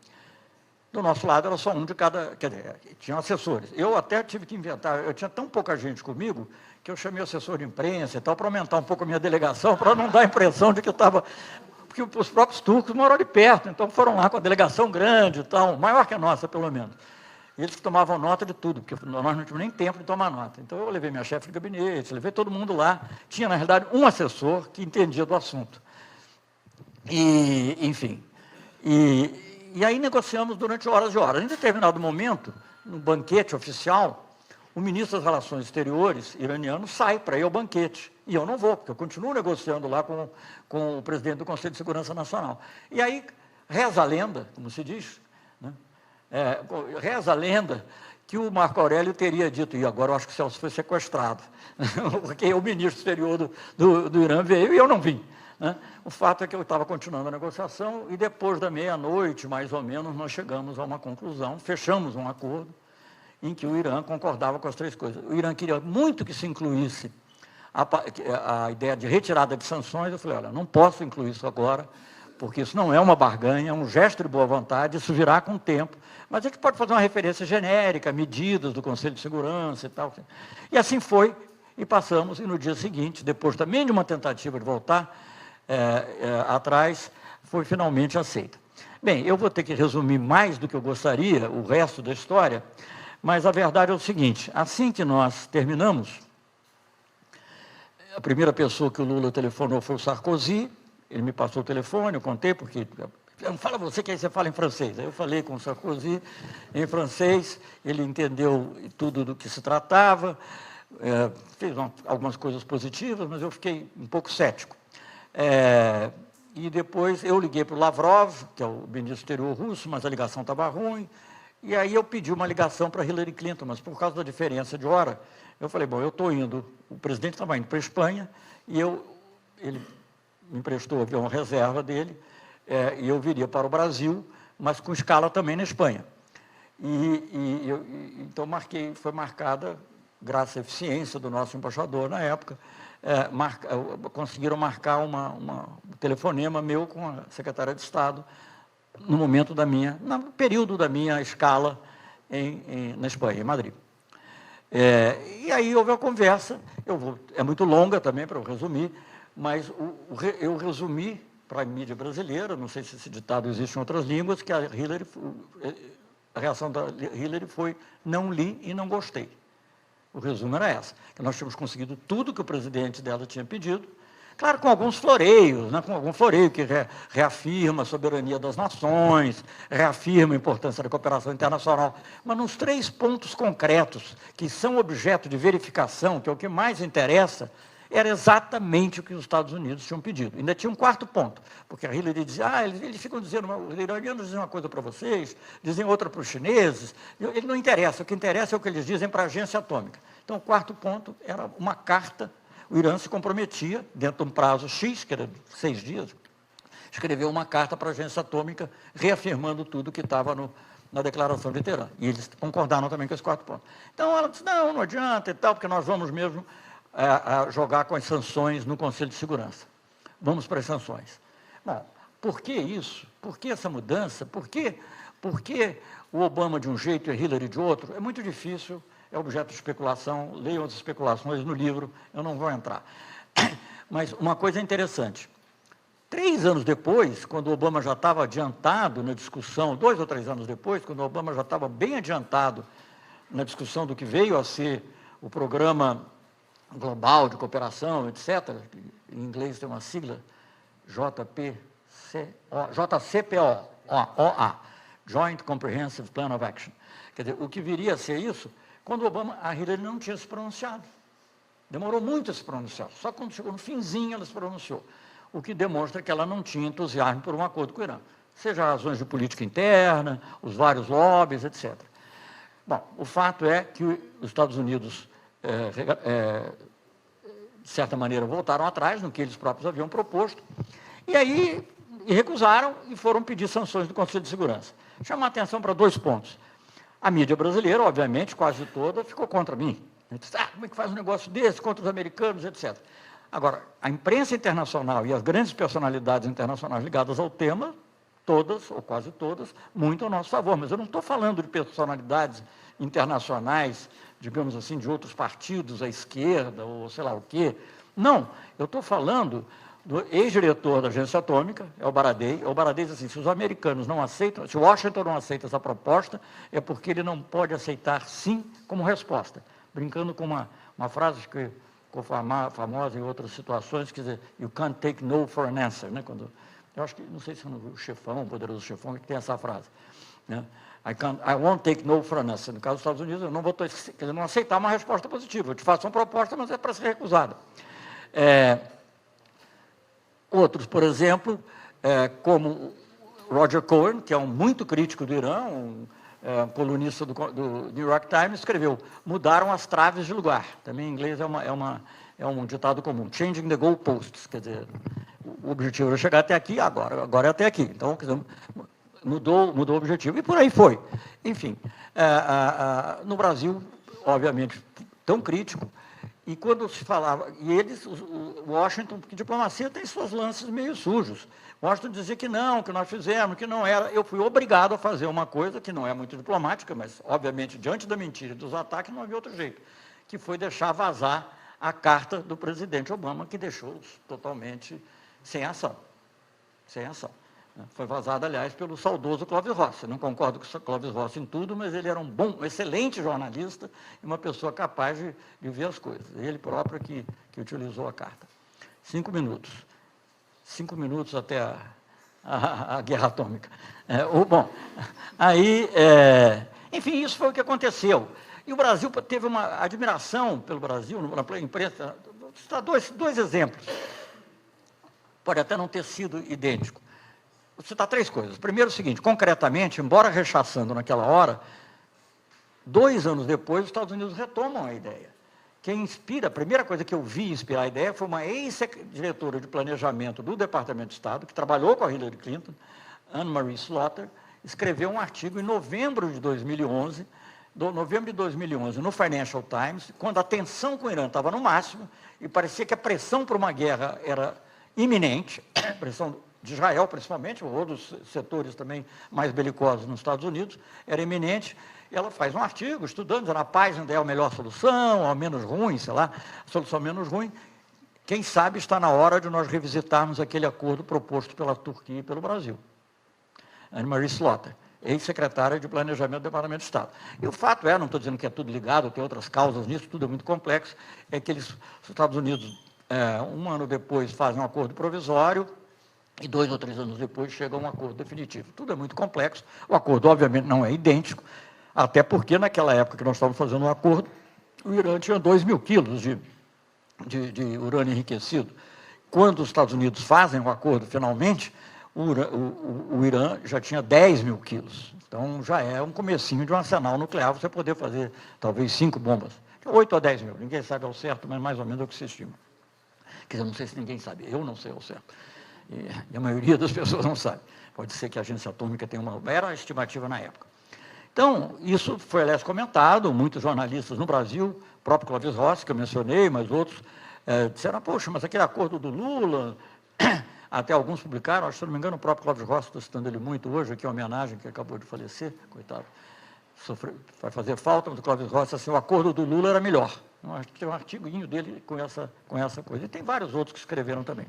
Speaker 3: Do nosso lado era só um de cada, quer dizer, tinham assessores. Eu até tive que inventar, eu tinha tão pouca gente comigo, que eu chamei o assessor de imprensa e tal, para aumentar um pouco a minha delegação, para não dar a impressão de que eu estava... Porque os próprios turcos moram ali perto, então foram lá com a delegação grande e tal, maior que a nossa, pelo menos. E eles tomavam nota de tudo, porque nós não tínhamos nem tempo de tomar nota. Então eu levei minha chefe de gabinete, levei todo mundo lá. Tinha, na realidade, um assessor que entendia do assunto. E, enfim, e aí negociamos durante horas e horas. Em determinado momento, no banquete oficial, o ministro das Relações Exteriores iraniano sai para ir ao banquete. E eu não vou, porque eu continuo negociando lá com o presidente do Conselho de Segurança Nacional. E aí reza a lenda, como se diz, né? Reza a lenda que o Marco Aurélio teria dito, e agora eu acho que o Celso foi sequestrado, porque o ministro exterior do Irã veio e eu não vim. Né? O fato é que eu estava continuando a negociação e depois da meia-noite, mais ou menos, nós chegamos a uma conclusão, fechamos um acordo em que o Irã concordava com as 3 coisas. O Irã queria muito que se incluísse a ideia de retirada de sanções. Eu falei, olha, não posso incluir isso agora, porque isso não é uma barganha, é um gesto de boa vontade, isso virá com o tempo. Mas a gente pode fazer uma referência genérica, medidas do Conselho de Segurança e tal. E assim foi, e passamos, e no dia seguinte, depois também de uma tentativa de voltar atrás, foi finalmente aceita. Bem, eu vou ter que resumir mais do que eu gostaria, o resto da história, mas a verdade é o seguinte, assim que nós terminamos, a primeira pessoa que o Lula telefonou foi o Sarkozy, ele me passou o telefone, eu contei, porque... Fala você, que aí você fala em francês. Aí eu falei com o Sarkozy em francês, ele entendeu tudo do que se tratava, fez algumas coisas positivas, mas eu fiquei um pouco cético. E depois eu liguei para o Lavrov, que é o ministro exterior russo, mas a ligação estava ruim, e aí eu pedi uma ligação para Hillary Clinton, mas por causa da diferença de hora, eu falei, bom, eu estou indo, o presidente estava indo para a Espanha, e ele me emprestou o avião reserva dele, e eu viria para o Brasil, mas com escala também na Espanha. Então foi marcada, graças à eficiência do nosso embaixador na época, conseguiram marcar um telefonema meu com a secretária de Estado no período da minha escala na Espanha, em Madrid. E aí houve a conversa, é muito longa também para eu resumir, mas eu resumi para a mídia brasileira, não sei se esse ditado existe em outras línguas, que a reação da Hillary foi não li e não gostei. O resumo era essa, que nós tínhamos conseguido tudo que o presidente dela tinha pedido, Claro, com alguns floreios, né? Com algum floreio que reafirma a soberania das nações, reafirma a importância da cooperação internacional, mas nos 3 pontos concretos, que são objeto de verificação, que é o que mais interessa, era exatamente o que os Estados Unidos tinham pedido. Ainda tinha um 4º ponto, porque a Hillary dizia, eles ficam dizendo, os iranianos dizem uma coisa para vocês, dizem outra para os chineses, ele não interessa, o que interessa é o que eles dizem para a agência atômica. Então, o 4º ponto era uma carta. O Irã se comprometia, dentro de um prazo X, que era 6 dias, escreveu uma carta para a agência atômica, reafirmando tudo que estava na declaração de Teherã. E eles concordaram também com esses 4 pontos. Então, ela disse, não adianta e tal, porque nós vamos mesmo jogar com as sanções no Conselho de Segurança. Vamos para as sanções. Bom, por que isso? Por que essa mudança? Por que o Obama de um jeito e a Hillary de outro? É muito difícil. É objeto de especulação, leiam as especulações no livro, eu não vou entrar. Mas uma coisa interessante, 3 anos depois, quando o Obama já estava adiantado na discussão, 2 ou 3 anos depois, quando o Obama já estava bem adiantado na discussão do que veio a ser o Programa Global de Cooperação, etc., em inglês tem uma sigla, JCPOA, Joint Comprehensive Plan of Action. Quer dizer, o que viria a ser isso, quando o Obama, a Hillary não tinha se pronunciado. Demorou muito a se pronunciar. Só quando chegou no finzinho ela se pronunciou. O que demonstra que ela não tinha entusiasmo por um acordo com o Irã. Seja razões de política interna, os vários lobbies, etc. Bom, o fato é que os Estados Unidos, de certa maneira, voltaram atrás no que eles próprios haviam proposto, e aí recusaram e foram pedir sanções do Conselho de Segurança. Chamar a atenção para 2 pontos. A mídia brasileira, obviamente, quase toda, ficou contra mim. Disse, como é que faz um negócio desse contra os americanos, etc. Agora, a imprensa internacional e as grandes personalidades internacionais ligadas ao tema, todas, ou quase todas, muito ao nosso favor. Mas eu não estou falando de personalidades internacionais, digamos assim, de outros partidos à esquerda, ou sei lá o quê. Não, eu estou falando do ex-diretor da agência atômica, é o Baradei. O Baradei diz assim, se os americanos não aceitam, se Washington não aceita essa proposta, é porque ele não pode aceitar sim como resposta. Brincando com uma frase que ficou famosa em outras situações, quer dizer, you can't take no for an answer, né? Quando, eu acho que, não sei se é o Chefão, o Poderoso Chefão, que tem essa frase, né? I won't take no for an answer. No caso dos Estados Unidos, eu não vou não aceitar uma resposta positiva. Eu te faço uma proposta, mas é para ser recusada. Outros, por exemplo, como Roger Cohen, que é muito crítico do Irã, colunista do New York Times, escreveu, mudaram as traves de lugar. Também em inglês é um ditado comum, changing the goalposts, quer dizer, o objetivo era chegar até aqui, agora é até aqui. Então, quer dizer, mudou o objetivo e por aí foi. Enfim, no Brasil, obviamente, tão crítico, e quando se falava, e eles, o Washington, porque diplomacia tem seus lances meio sujos. Washington dizia que nós fizemos, que não era. Eu fui obrigado a fazer uma coisa que não é muito diplomática, mas, obviamente, diante da mentira e dos ataques, não havia outro jeito, que foi deixar vazar a carta do presidente Obama, que deixou-os totalmente sem ação. Sem ação. Foi vazada, aliás, pelo saudoso Clóvis Rossi. Não concordo com o Clóvis Rossi em tudo, mas ele era um excelente jornalista e uma pessoa capaz de ver as coisas. Ele próprio que utilizou a carta. 5 minutos. 5 minutos até a guerra atômica. Enfim, isso foi o que aconteceu. E o Brasil teve uma admiração pelo Brasil, na imprensa. Vou citar dois exemplos. Pode até não ter sido idêntico. Vou citar 3 coisas. Primeiro, o seguinte, concretamente, embora rechaçando naquela hora, 2 anos depois, os Estados Unidos retomam a ideia. Quem inspira, a primeira coisa que eu vi inspirar a ideia foi uma ex-diretora de planejamento do Departamento de Estado, que trabalhou com a Hillary Clinton, Anne-Marie Slaughter, escreveu um artigo em novembro de 2011, no Financial Times, quando a tensão com o Irã estava no máximo, e parecia que a pressão por uma guerra era iminente, pressão de Israel, principalmente, ou dos setores também mais belicosos nos Estados Unidos, era iminente. Ela faz um artigo estudando, dizendo a paz ainda é a melhor solução, ou a menos ruim, sei lá, a solução menos ruim. Quem sabe está na hora de nós revisitarmos aquele acordo proposto pela Turquia e pelo Brasil. Anne-Marie Slaughter, ex-secretária de Planejamento do Departamento de Estado. E o fato não estou dizendo que é tudo ligado, tem outras causas nisso, tudo é muito complexo, é que os Estados Unidos um ano depois fazem um acordo provisório, e 2 ou 3 anos depois chega a um acordo definitivo. Tudo é muito complexo, o acordo obviamente não é idêntico, até porque naquela época que nós estávamos fazendo um acordo, o Irã tinha 2.000 quilos de urânio enriquecido. Quando os Estados Unidos fazem o acordo finalmente, o Irã já tinha 10.000 quilos. Então já é um comecinho de um arsenal nuclear, você poder fazer talvez 5 bombas. 8 a 10 mil, ninguém sabe ao certo, mas mais ou menos é o que se estima. Quer dizer, não sei se ninguém sabe, eu não sei ao certo. E a maioria das pessoas não sabe. Pode ser que a agência atômica tenha era a estimativa na época. Então, isso foi, aliás, comentado, muitos jornalistas no Brasil, o próprio Clóvis Rossi, que eu mencionei, mas outros, disseram, poxa, mas aquele acordo do Lula, até alguns publicaram, acho que, se não me engano, o próprio Clóvis Rossi, estou citando ele muito hoje, aqui em homenagem, que acabou de falecer, coitado, vai fazer falta, mas o Clóvis Rossi, assim, o acordo do Lula era melhor. Tem um artiguinho dele com essa coisa. E tem vários outros que escreveram também.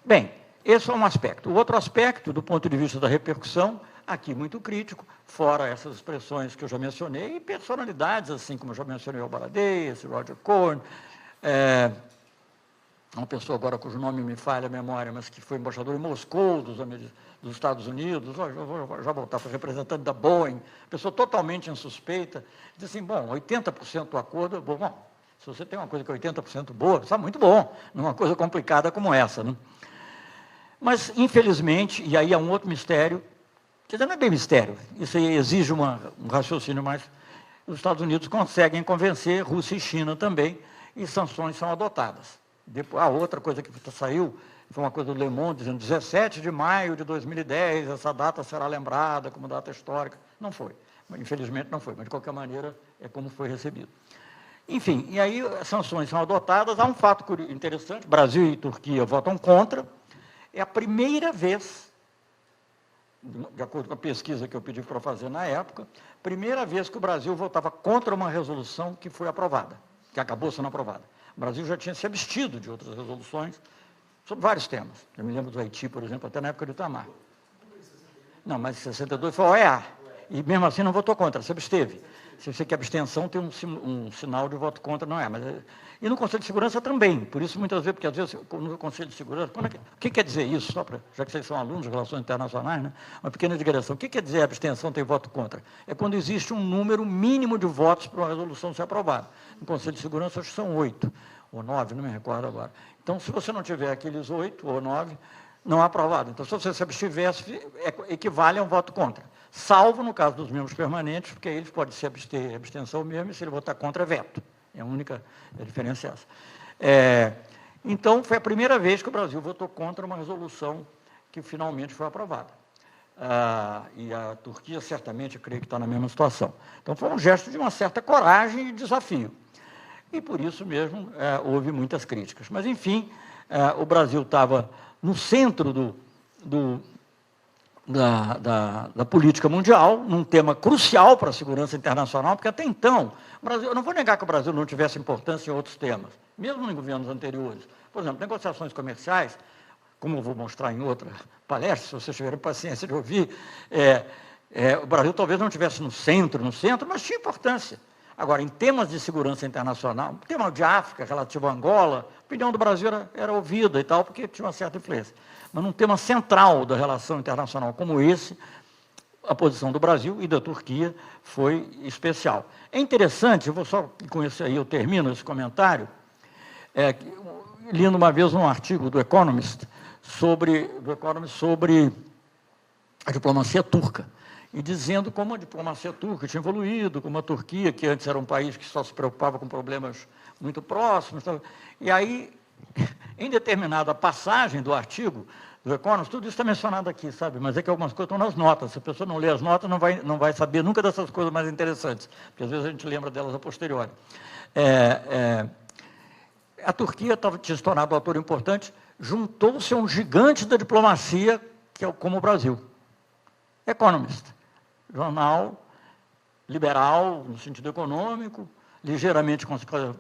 Speaker 3: Bem, esse é um aspecto. O outro aspecto, do ponto de vista da repercussão, aqui muito crítico, fora essas expressões que eu já mencionei, e personalidades, assim como eu já mencionei o Baradei, esse Roger Cohn, uma pessoa agora cujo nome me falha a memória, mas que foi embaixador em Moscou dos Estados Unidos, vou já voltar, foi representante da Boeing, pessoa totalmente insuspeita, diz assim, bom, 80% do acordo é bom. Bom, se você tem uma coisa que é 80% boa, está muito bom, numa coisa complicada como essa, né? Mas, infelizmente, e aí é um outro mistério, quer dizer, não é bem mistério, isso aí exige um raciocínio, mas os Estados Unidos conseguem convencer Rússia e China também, e sanções são adotadas. Depois, outra coisa que saiu, foi uma coisa do Le Monde, dizendo 17 de maio de 2010, essa data será lembrada como data histórica. Não foi, infelizmente não foi, mas de qualquer maneira é como foi recebido. Enfim, e aí as sanções são adotadas, há um fato interessante, Brasil e Turquia votam contra, é a primeira vez, de acordo com a pesquisa que eu pedi para fazer na época, primeira vez que o Brasil votava contra uma resolução que foi aprovada, que acabou sendo aprovada. O Brasil já tinha se abstido de outras resoluções sobre vários temas. Eu me lembro do Haiti, por exemplo, até na época do Itamar. Não, mas em 62 foi a OEA, e mesmo assim não votou contra, se absteve. Se você quer abstenção, tem um sinal de voto contra, não é. E no Conselho de Segurança também, por isso muitas vezes, porque às vezes no Conselho de Segurança, o que quer dizer isso, já que vocês são alunos de Relações Internacionais, né, uma pequena digressão, o que quer dizer abstenção tem voto contra? É quando existe um número mínimo de votos para uma resolução ser aprovada. No Conselho de Segurança, acho que são 8 ou 9, não me recordo agora. Então, se você não tiver aqueles 8 ou 9, não é aprovado. Então, se você se abstivesse, equivale a um voto contra. Salvo no caso dos membros permanentes, porque aí eles podem se abster, abstenção mesmo, e se ele votar contra, é veto. É a única diferença essa. Então, foi a primeira vez que o Brasil votou contra uma resolução que finalmente foi aprovada. E a Turquia, certamente, eu creio que está na mesma situação. Então, foi um gesto de uma certa coragem e desafio. E, por isso mesmo, houve muitas críticas. Mas, enfim, o Brasil estava no centro da política mundial, num tema crucial para a segurança internacional, porque até então, eu não vou negar que o Brasil não tivesse importância em outros temas, mesmo em governos anteriores. Por exemplo, negociações comerciais, como eu vou mostrar em outra palestra, se vocês tiverem paciência de ouvir, o Brasil talvez não estivesse no centro, mas tinha importância. Agora, em temas de segurança internacional, tema de África, relativo a Angola, a opinião do Brasil era ouvida e tal, porque tinha uma certa influência. Mas num tema central da relação internacional como esse, a posição do Brasil e da Turquia foi especial. É interessante, eu vou só, com isso aí eu termino esse comentário, lendo uma vez um artigo do Economist sobre a diplomacia turca, e dizendo como a diplomacia turca tinha evoluído, como a Turquia, que antes era um país que só se preocupava com problemas muito próximos. E aí, em determinada passagem do artigo do Economist, tudo isso está mencionado aqui, sabe? Mas é que algumas coisas estão nas notas. Se a pessoa não lê as notas, não vai saber nunca dessas coisas mais interessantes, porque às vezes a gente lembra delas a posteriori. A Turquia tinha se tornado um ator importante, juntou-se a um gigante da diplomacia, que é como o Brasil. Economist. Jornal liberal, no sentido econômico, ligeiramente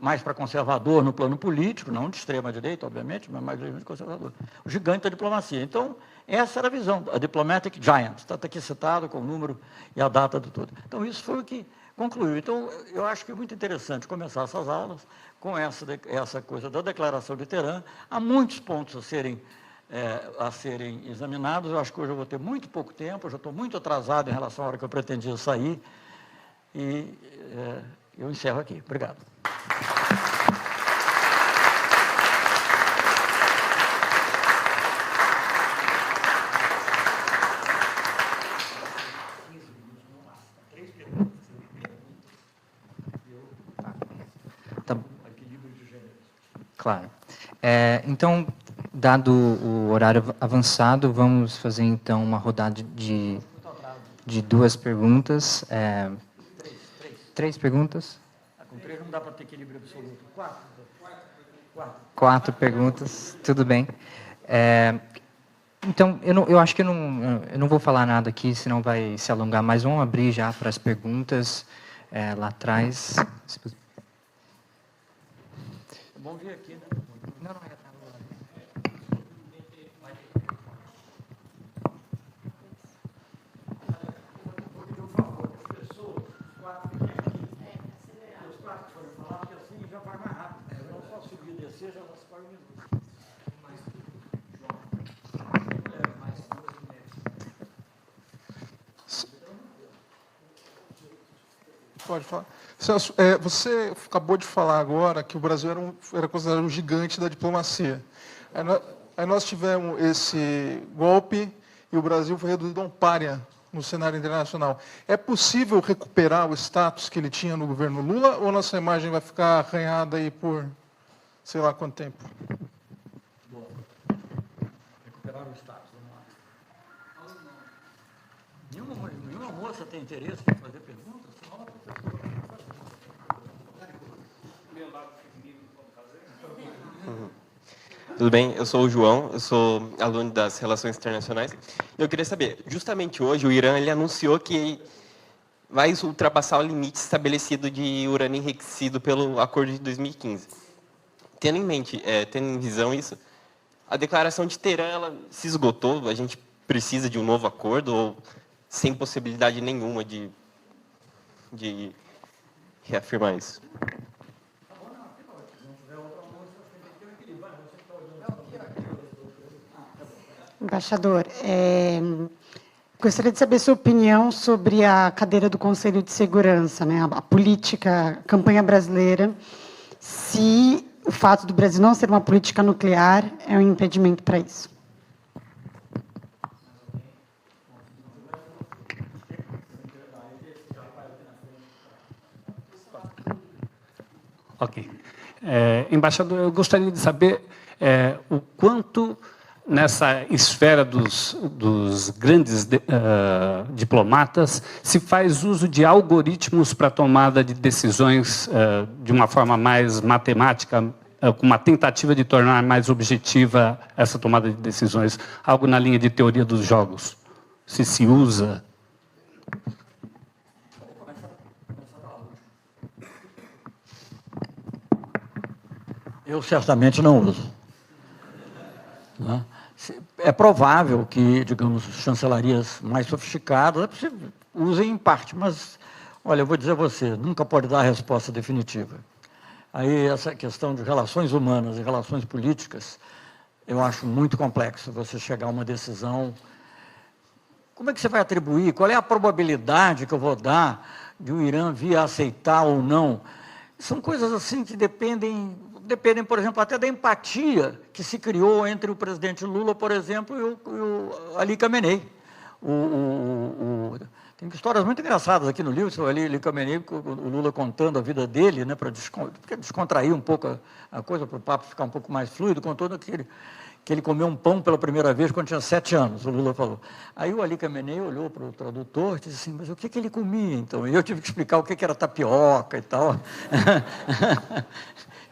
Speaker 3: mais para conservador no plano político, não de extrema-direita, obviamente, mas mais ligeiramente conservador. O gigante da diplomacia. Então, essa era a visão, a Diplomatic Giant, está aqui citado com o número e a data do todo. Então, isso foi o que concluiu. Então, eu acho que é muito interessante começar essas aulas com essa coisa da Declaração de Teherã. Há muitos pontos a serem examinados. Eu acho que hoje eu vou ter muito pouco tempo, eu já estou muito atrasado em relação à hora que eu pretendia sair, e eu encerro aqui. Obrigado.
Speaker 2: Claro. Então, dado o horário avançado, vamos fazer, então, uma rodada de 2 perguntas. Três perguntas?
Speaker 3: Com 3 não dá para ter equilíbrio absoluto.
Speaker 2: 4 perguntas, tudo bem. Então, eu acho que eu não vou falar nada aqui, senão vai se alongar, mas vamos abrir já para as perguntas lá atrás.
Speaker 3: É bom vir aqui, né?
Speaker 2: Não, é.
Speaker 3: Por favor, as pessoas, os 4 fiquem aqui. Os 4 que forem falar, porque assim já vai mais rápido. Não só subir e descer, já se vai um minuto.
Speaker 4: Pode falar. Celso, você acabou de falar agora que o Brasil era considerado um gigante da diplomacia. Aí nós tivemos esse golpe e o Brasil foi reduzido a um pária no cenário internacional. É possível recuperar o status que ele tinha no governo Lula ou nossa imagem vai ficar arranhada aí por sei lá quanto tempo?
Speaker 3: Boa. Recuperar o status, vamos lá. Nenhuma moça tem interesse em fazer perguntas?
Speaker 5: Tudo bem? Eu sou o João, eu sou aluno das Relações Internacionais. E eu queria saber, justamente hoje o Irã ele anunciou que vai ultrapassar o limite estabelecido de urânio enriquecido pelo acordo de 2015. Tendo em mente, tendo em visão isso, a declaração de Teherã ela se esgotou, a gente precisa de um novo acordo ou sem possibilidade nenhuma de reafirmar isso?
Speaker 6: Embaixador, gostaria de saber sua opinião sobre a cadeira do Conselho de Segurança, né, a política, a campanha brasileira, se o fato do Brasil não ser uma política nuclear é um impedimento para isso.
Speaker 7: Ok. Embaixador, eu gostaria de saber o quanto, nessa esfera dos grandes diplomatas, se faz uso de algoritmos para a tomada de decisões de uma forma mais matemática, com uma tentativa de tornar mais objetiva essa tomada de decisões, algo na linha de teoria dos jogos. Se usa...
Speaker 3: Eu certamente não uso. É provável que, digamos, chancelarias mais sofisticadas usem em parte, mas, olha, eu vou dizer a você, nunca pode dar a resposta definitiva. Aí, essa questão de relações humanas e relações políticas, eu acho muito complexo você chegar a uma decisão. Como é que você vai atribuir? Qual é a probabilidade que eu vou dar de o Irã vir a aceitar ou não? São coisas assim que dependem, por exemplo, até da empatia que se criou entre o presidente Lula, por exemplo, e o Ali Khamenei. Tem histórias muito engraçadas aqui no livro, sobre Ali Khamenei, o Lula contando a vida dele, né, para descontrair um pouco a coisa, para o papo ficar um pouco mais fluido, contando que ele comeu um pão pela primeira vez quando tinha 7 anos, o Lula falou. Aí o Ali Khamenei olhou para o tradutor e disse assim, mas o que ele comia, então? E eu tive que explicar o que era tapioca e tal.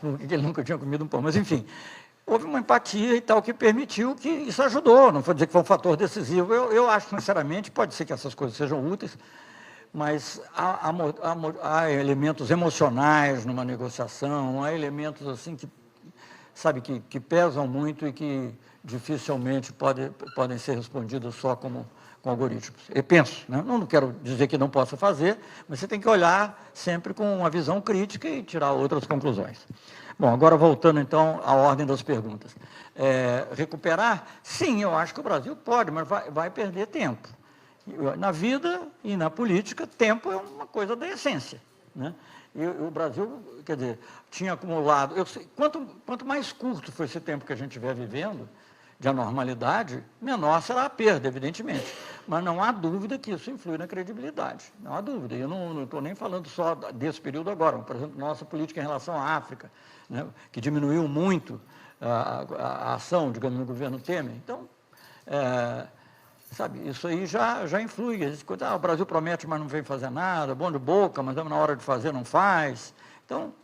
Speaker 3: Porque ele nunca tinha comido um pão, mas enfim, houve uma empatia e tal que permitiu que isso ajudou, não vou dizer que foi um fator decisivo, eu acho sinceramente, pode ser que essas coisas sejam úteis, mas há elementos emocionais numa negociação, há elementos assim que, sabe, que pesam muito e que dificilmente podem ser respondidas só com algoritmos. Eu penso, né? Não quero dizer que não possa fazer, mas você tem que olhar sempre com uma visão crítica e tirar outras conclusões. Bom, agora voltando então à ordem das perguntas. Recuperar? Sim, eu acho que o Brasil pode, mas vai perder tempo. Na vida e na política, tempo é uma coisa da essência, né? E o Brasil, quer dizer, tinha acumulado... Quanto mais curto for esse tempo que a gente estiver vivendo, de anormalidade, menor será a perda, evidentemente. Mas não há dúvida que isso influi na credibilidade. Não há dúvida. Eu não estou nem falando só desse período agora. Por exemplo, nossa política em relação à África, né, que diminuiu muito a ação, digamos, no governo Temer. Então, sabe, isso aí já influi. O Brasil promete, mas não vem fazer nada, bom de boca, mas na hora de fazer não faz. Então,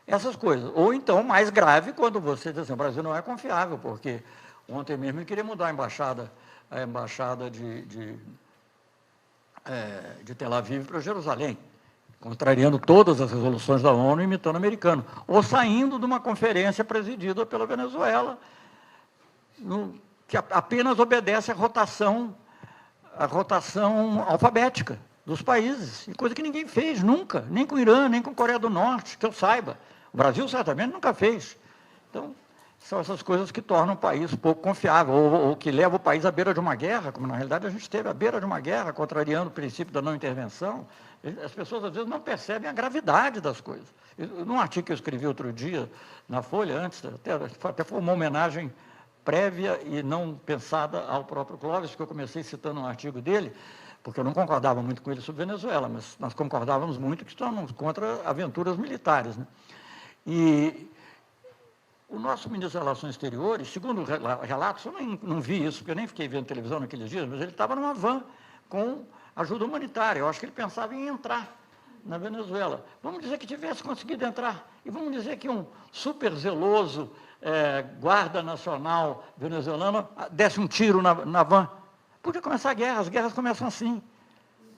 Speaker 3: essas coisas. Ou então, mais grave, quando você diz assim, o Brasil não é confiável, porque ontem mesmo ele queria mudar a embaixada de Tel Aviv para Jerusalém, contrariando todas as resoluções da ONU, imitando o americano, ou saindo de uma conferência presidida pela Venezuela, que apenas obedece à rotação alfabética dos países, coisa que ninguém fez nunca, nem com o Irã, nem com a Coreia do Norte, que eu saiba. O Brasil certamente nunca fez. Então, são essas coisas que tornam o país pouco confiável, ou que levam o país à beira de uma guerra, como na realidade a gente esteve à beira de uma guerra, contrariando o princípio da não intervenção. As pessoas às vezes não percebem a gravidade das coisas. Num artigo que eu escrevi outro dia na Folha, até foi uma homenagem prévia e não pensada ao próprio Clóvis, que eu comecei citando um artigo dele, porque eu não concordava muito com ele sobre Venezuela, mas nós concordávamos muito que estamos contra aventuras militares, né? E o nosso ministro das Relações Exteriores, segundo relatos, eu não vi isso, porque eu nem fiquei vendo televisão naqueles dias, mas ele estava numa van com ajuda humanitária. Eu acho que ele pensava em entrar na Venezuela. Vamos dizer que tivesse conseguido entrar. E vamos dizer que um super zeloso guarda nacional venezuelano desse um tiro na van. Podia começar a guerra, as guerras começam assim.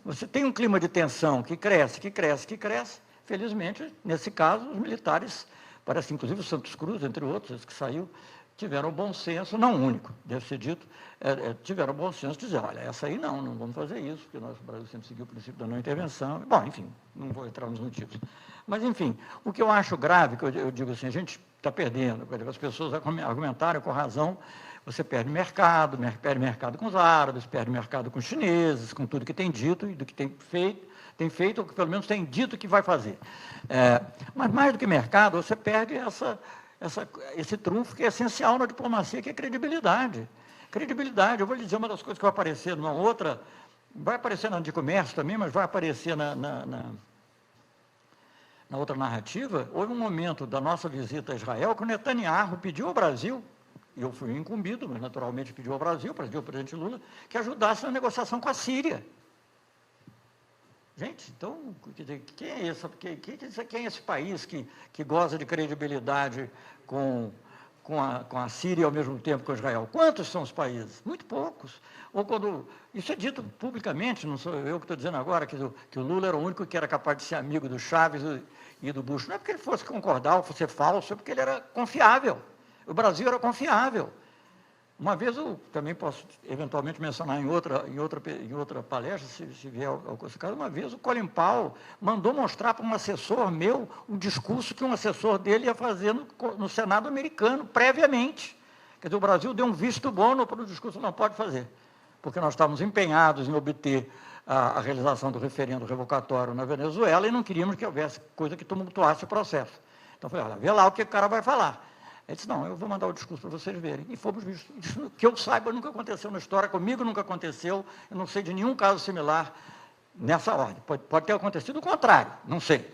Speaker 3: Você tem um clima de tensão que cresce, que cresce, que cresce. Felizmente, nesse caso, os militares, parece inclusive o Santos Cruz, entre outros, esse que saiu, tiveram o bom senso, não único, deve ser dito, tiveram o bom senso de dizer, olha, essa aí não vamos fazer isso, porque o Brasil sempre seguiu o princípio da não intervenção. Bom, enfim, não vou entrar nos motivos. Mas, enfim, o que eu acho grave, que eu digo assim, a gente está perdendo, as pessoas argumentaram com razão, você perde mercado com os árabes, perde mercado com os chineses, com tudo que tem dito e do que tem feito, ou que pelo menos tem dito que vai fazer. Mas mais do que mercado, você perde esse trunfo que é essencial na diplomacia, que é credibilidade. Credibilidade, eu vou lhe dizer uma das coisas que vai aparecer numa outra, vai aparecer na de comércio também, mas vai aparecer na outra narrativa. Houve um momento da nossa visita a Israel que o Netanyahu pediu ao Brasil, e eu fui incumbido, mas naturalmente pediu ao Brasil, pediu ao presidente Lula, que ajudasse na negociação com a Síria. Gente, então, quem é esse país que goza de credibilidade com a Síria e ao mesmo tempo com Israel? Quantos são os países? Muito poucos. Isso é dito publicamente, não sou eu que estou dizendo agora, que o Lula era o único que era capaz de ser amigo do Chaves e do Bush. Não é porque ele fosse concordar ou fosse falso, é porque ele era confiável. O Brasil era confiável. Uma vez, eu também posso eventualmente mencionar em outra palestra, se vier ao caso, uma vez o Colin Powell mandou mostrar para um assessor meu um discurso que um assessor dele ia fazer no Senado americano, previamente. Quer dizer, o Brasil deu um visto bom para o discurso, não pode fazer, porque nós estávamos empenhados em obter a realização do referendo revocatório na Venezuela e não queríamos que houvesse coisa que tumultuasse o processo. Então, eu falei, olha, vê lá o que o cara vai falar. Ele disse, não, eu vou mandar o discurso para vocês verem. E fomos vistos. Isso, que eu saiba, nunca aconteceu na história, comigo nunca aconteceu, eu não sei de nenhum caso similar nessa ordem. Pode ter acontecido o contrário, não sei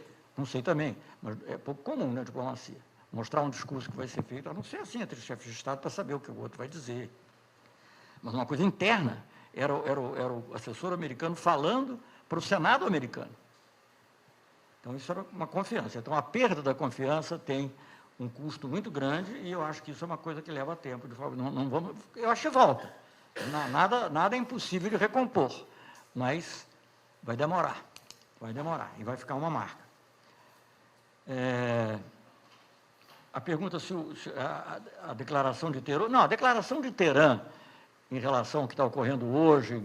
Speaker 3: também, mas é pouco comum na diplomacia. Mostrar um discurso que vai ser feito, a não ser assim, entre os chefes de Estado, para saber o que o outro vai dizer. Mas uma coisa interna, era o assessor americano falando para o Senado americano. Então, isso era uma confiança. Então, a perda da confiança tem um custo muito grande e eu acho que isso é uma coisa que leva tempo. Eu acho que volta. Nada é impossível de recompor, mas vai demorar e vai ficar uma marca. a pergunta se a declaração de Teherã... Não, a declaração de Teherã, em relação ao que está ocorrendo hoje,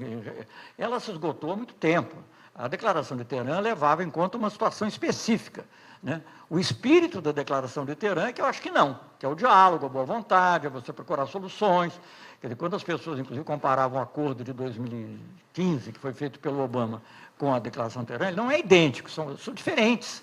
Speaker 3: ela se esgotou há muito tempo. A declaração de Teherã levava em conta uma situação específica, né? O espírito da declaração de Teherã é que eu acho que não, que é o diálogo, a boa vontade, é você procurar soluções. Quer dizer, quando as pessoas, inclusive, comparavam o acordo de 2015, que foi feito pelo Obama, com a declaração de Teherã, ele não é idêntico, são diferentes.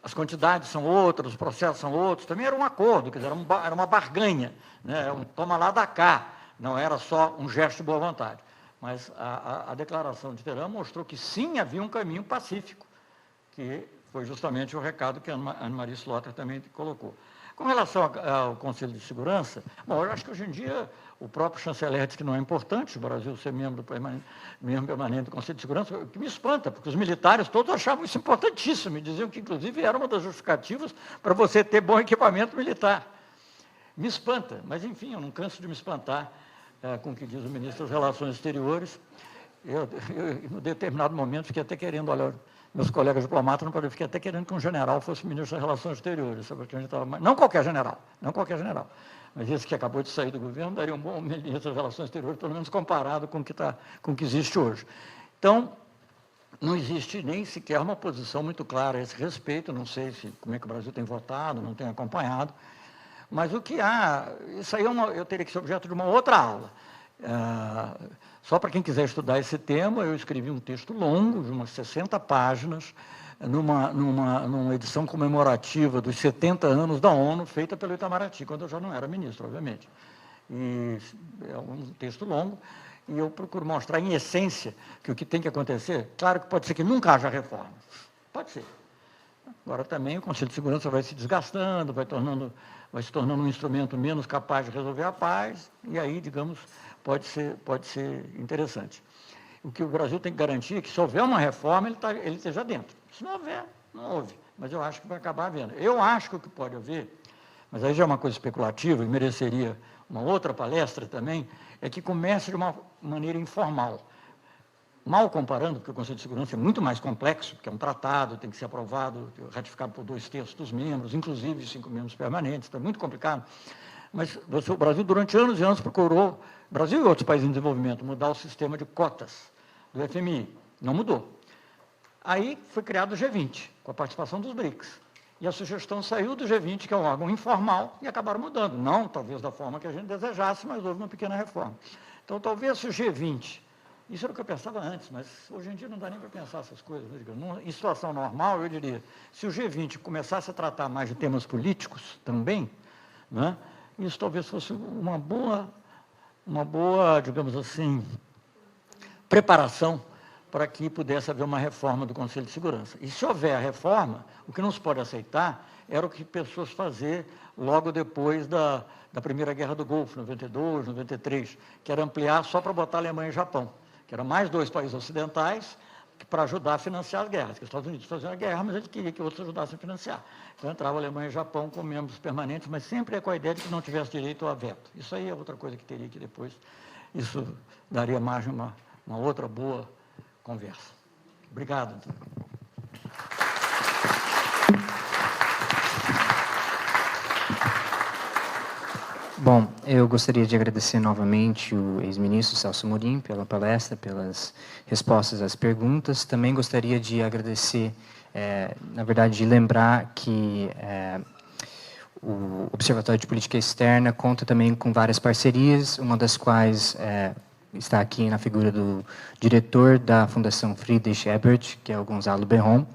Speaker 3: As quantidades são outras, os processos são outros. Também era um acordo, quer dizer, era uma barganha, né? Um toma lá da cá, não era só um gesto de boa vontade. Mas a declaração de Teherã mostrou que sim, havia um caminho pacífico, que foi justamente o recado que a Anne-Marie Slaughter também colocou. Com relação ao Conselho de Segurança, bom, eu acho que hoje em dia o próprio chanceler diz que não é importante o Brasil ser membro permanente do Conselho de Segurança, o que me espanta, porque os militares todos achavam isso importantíssimo, e diziam que, inclusive, era uma das justificativas para você ter bom equipamento militar. Me espanta, mas, enfim, eu não canso de me espantar com o que diz o ministro das Relações Exteriores. Eu, em determinado momento, fiquei até querendo, olha, meus colegas diplomatas, não fiquei até querendo que um general fosse ministro das Relações Exteriores. Não qualquer general, mas esse que acabou de sair do governo daria um bom ministro das Relações Exteriores, pelo menos comparado com o que existe hoje. Então, não existe nem sequer uma posição muito clara a esse respeito, não sei como é que o Brasil tem votado, não tem acompanhado, mas o que há, isso aí eu teria que ser objeto de uma outra aula. Só para quem quiser estudar esse tema, eu escrevi um texto longo, de umas 60 páginas, numa edição comemorativa dos 70 anos da ONU, feita pelo Itamaraty, quando eu já não era ministro, obviamente. E é um texto longo, e eu procuro mostrar, em essência, que o que tem que acontecer, claro que pode ser que nunca haja reforma, pode ser. Agora também o Conselho de Segurança vai se desgastando, vai se tornando um instrumento menos capaz de resolver a paz, e aí, digamos, pode ser interessante. O que o Brasil tem que garantir é que, se houver uma reforma, ele esteja dentro. Se não houver, não houve. Mas eu acho que vai acabar havendo. Eu acho que o que pode haver, mas aí já é uma coisa especulativa e mereceria uma outra palestra também, é que comece de uma maneira informal. Mal comparando, porque o Conselho de Segurança é muito mais complexo, porque é um tratado, tem que ser aprovado, ratificado por 2/3 dos membros, inclusive 5 membros permanentes, então é muito complicado. Mas o Brasil, durante anos e anos, procurou, Brasil e outros países em desenvolvimento, mudar o sistema de cotas do FMI. Não mudou. Aí foi criado o G20, com a participação dos BRICS. E a sugestão saiu do G20, que é um órgão informal, e acabaram mudando. Não, talvez, da forma que a gente desejasse, mas houve uma pequena reforma. Então, talvez se o G20... Isso era o que eu pensava antes, mas hoje em dia não dá nem para pensar essas coisas. Em situação normal, eu diria, se o G20 começasse a tratar mais de temas políticos também, né, isso talvez fosse uma boa, digamos assim, preparação para que pudesse haver uma reforma do Conselho de Segurança. E se houver a reforma, o que não se pode aceitar era o que pessoas fazer logo depois da Primeira Guerra do Golfo, 92, 93, que era ampliar só para botar Alemanha e Japão, que eram mais 2 países ocidentais para ajudar a financiar as guerras, que os Estados Unidos faziam a guerra, mas ele queria que outros ajudassem a financiar. Então entrava a Alemanha e Japão com membros permanentes, mas sempre com a ideia de que não tivesse direito a veto. Isso aí é outra coisa que teria que depois, isso daria margem a uma outra boa conversa. Obrigado, Antônio.
Speaker 2: Bom, eu gostaria de agradecer novamente o ex-ministro Celso Amorim pela palestra, pelas respostas às perguntas. Também gostaria de agradecer, na verdade, de lembrar que o Observatório de Política Externa conta também com várias parcerias, uma das quais está aqui na figura do diretor da Fundação Friedrich Ebert, que é o Gonzalo Berron.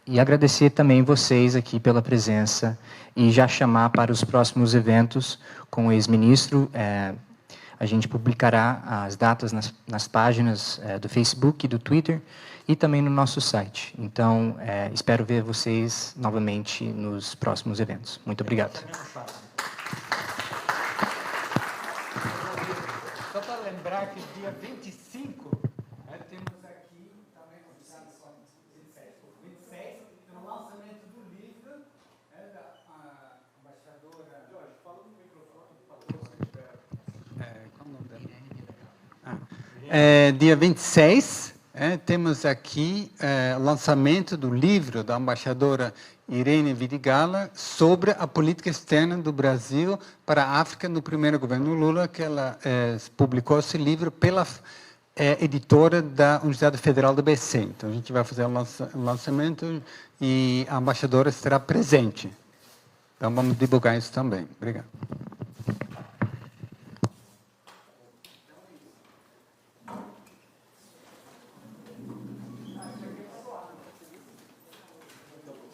Speaker 2: E agradecer também vocês aqui pela presença e já chamar para os próximos eventos com o ex-ministro. A gente publicará as datas nas páginas do Facebook e do Twitter e também no nosso site. Então, espero ver vocês novamente nos próximos eventos. Muito obrigado.
Speaker 3: Só para lembrar que dia 25, temos aqui, também convidado só 26, no lançamento do livro da embaixadora... Jorge, fala no microfone, por favor, se tiver. Qual o nome dela? Dia 26,
Speaker 8: Temos aqui o lançamento do livro da embaixadora Irene Vidigala sobre a política externa do Brasil para a África no primeiro governo Lula, que ela publicou esse livro pela editora da Universidade Federal do ABC. Então, a gente vai fazer o lançamento e a embaixadora estará presente. Então, vamos divulgar isso também. Obrigado.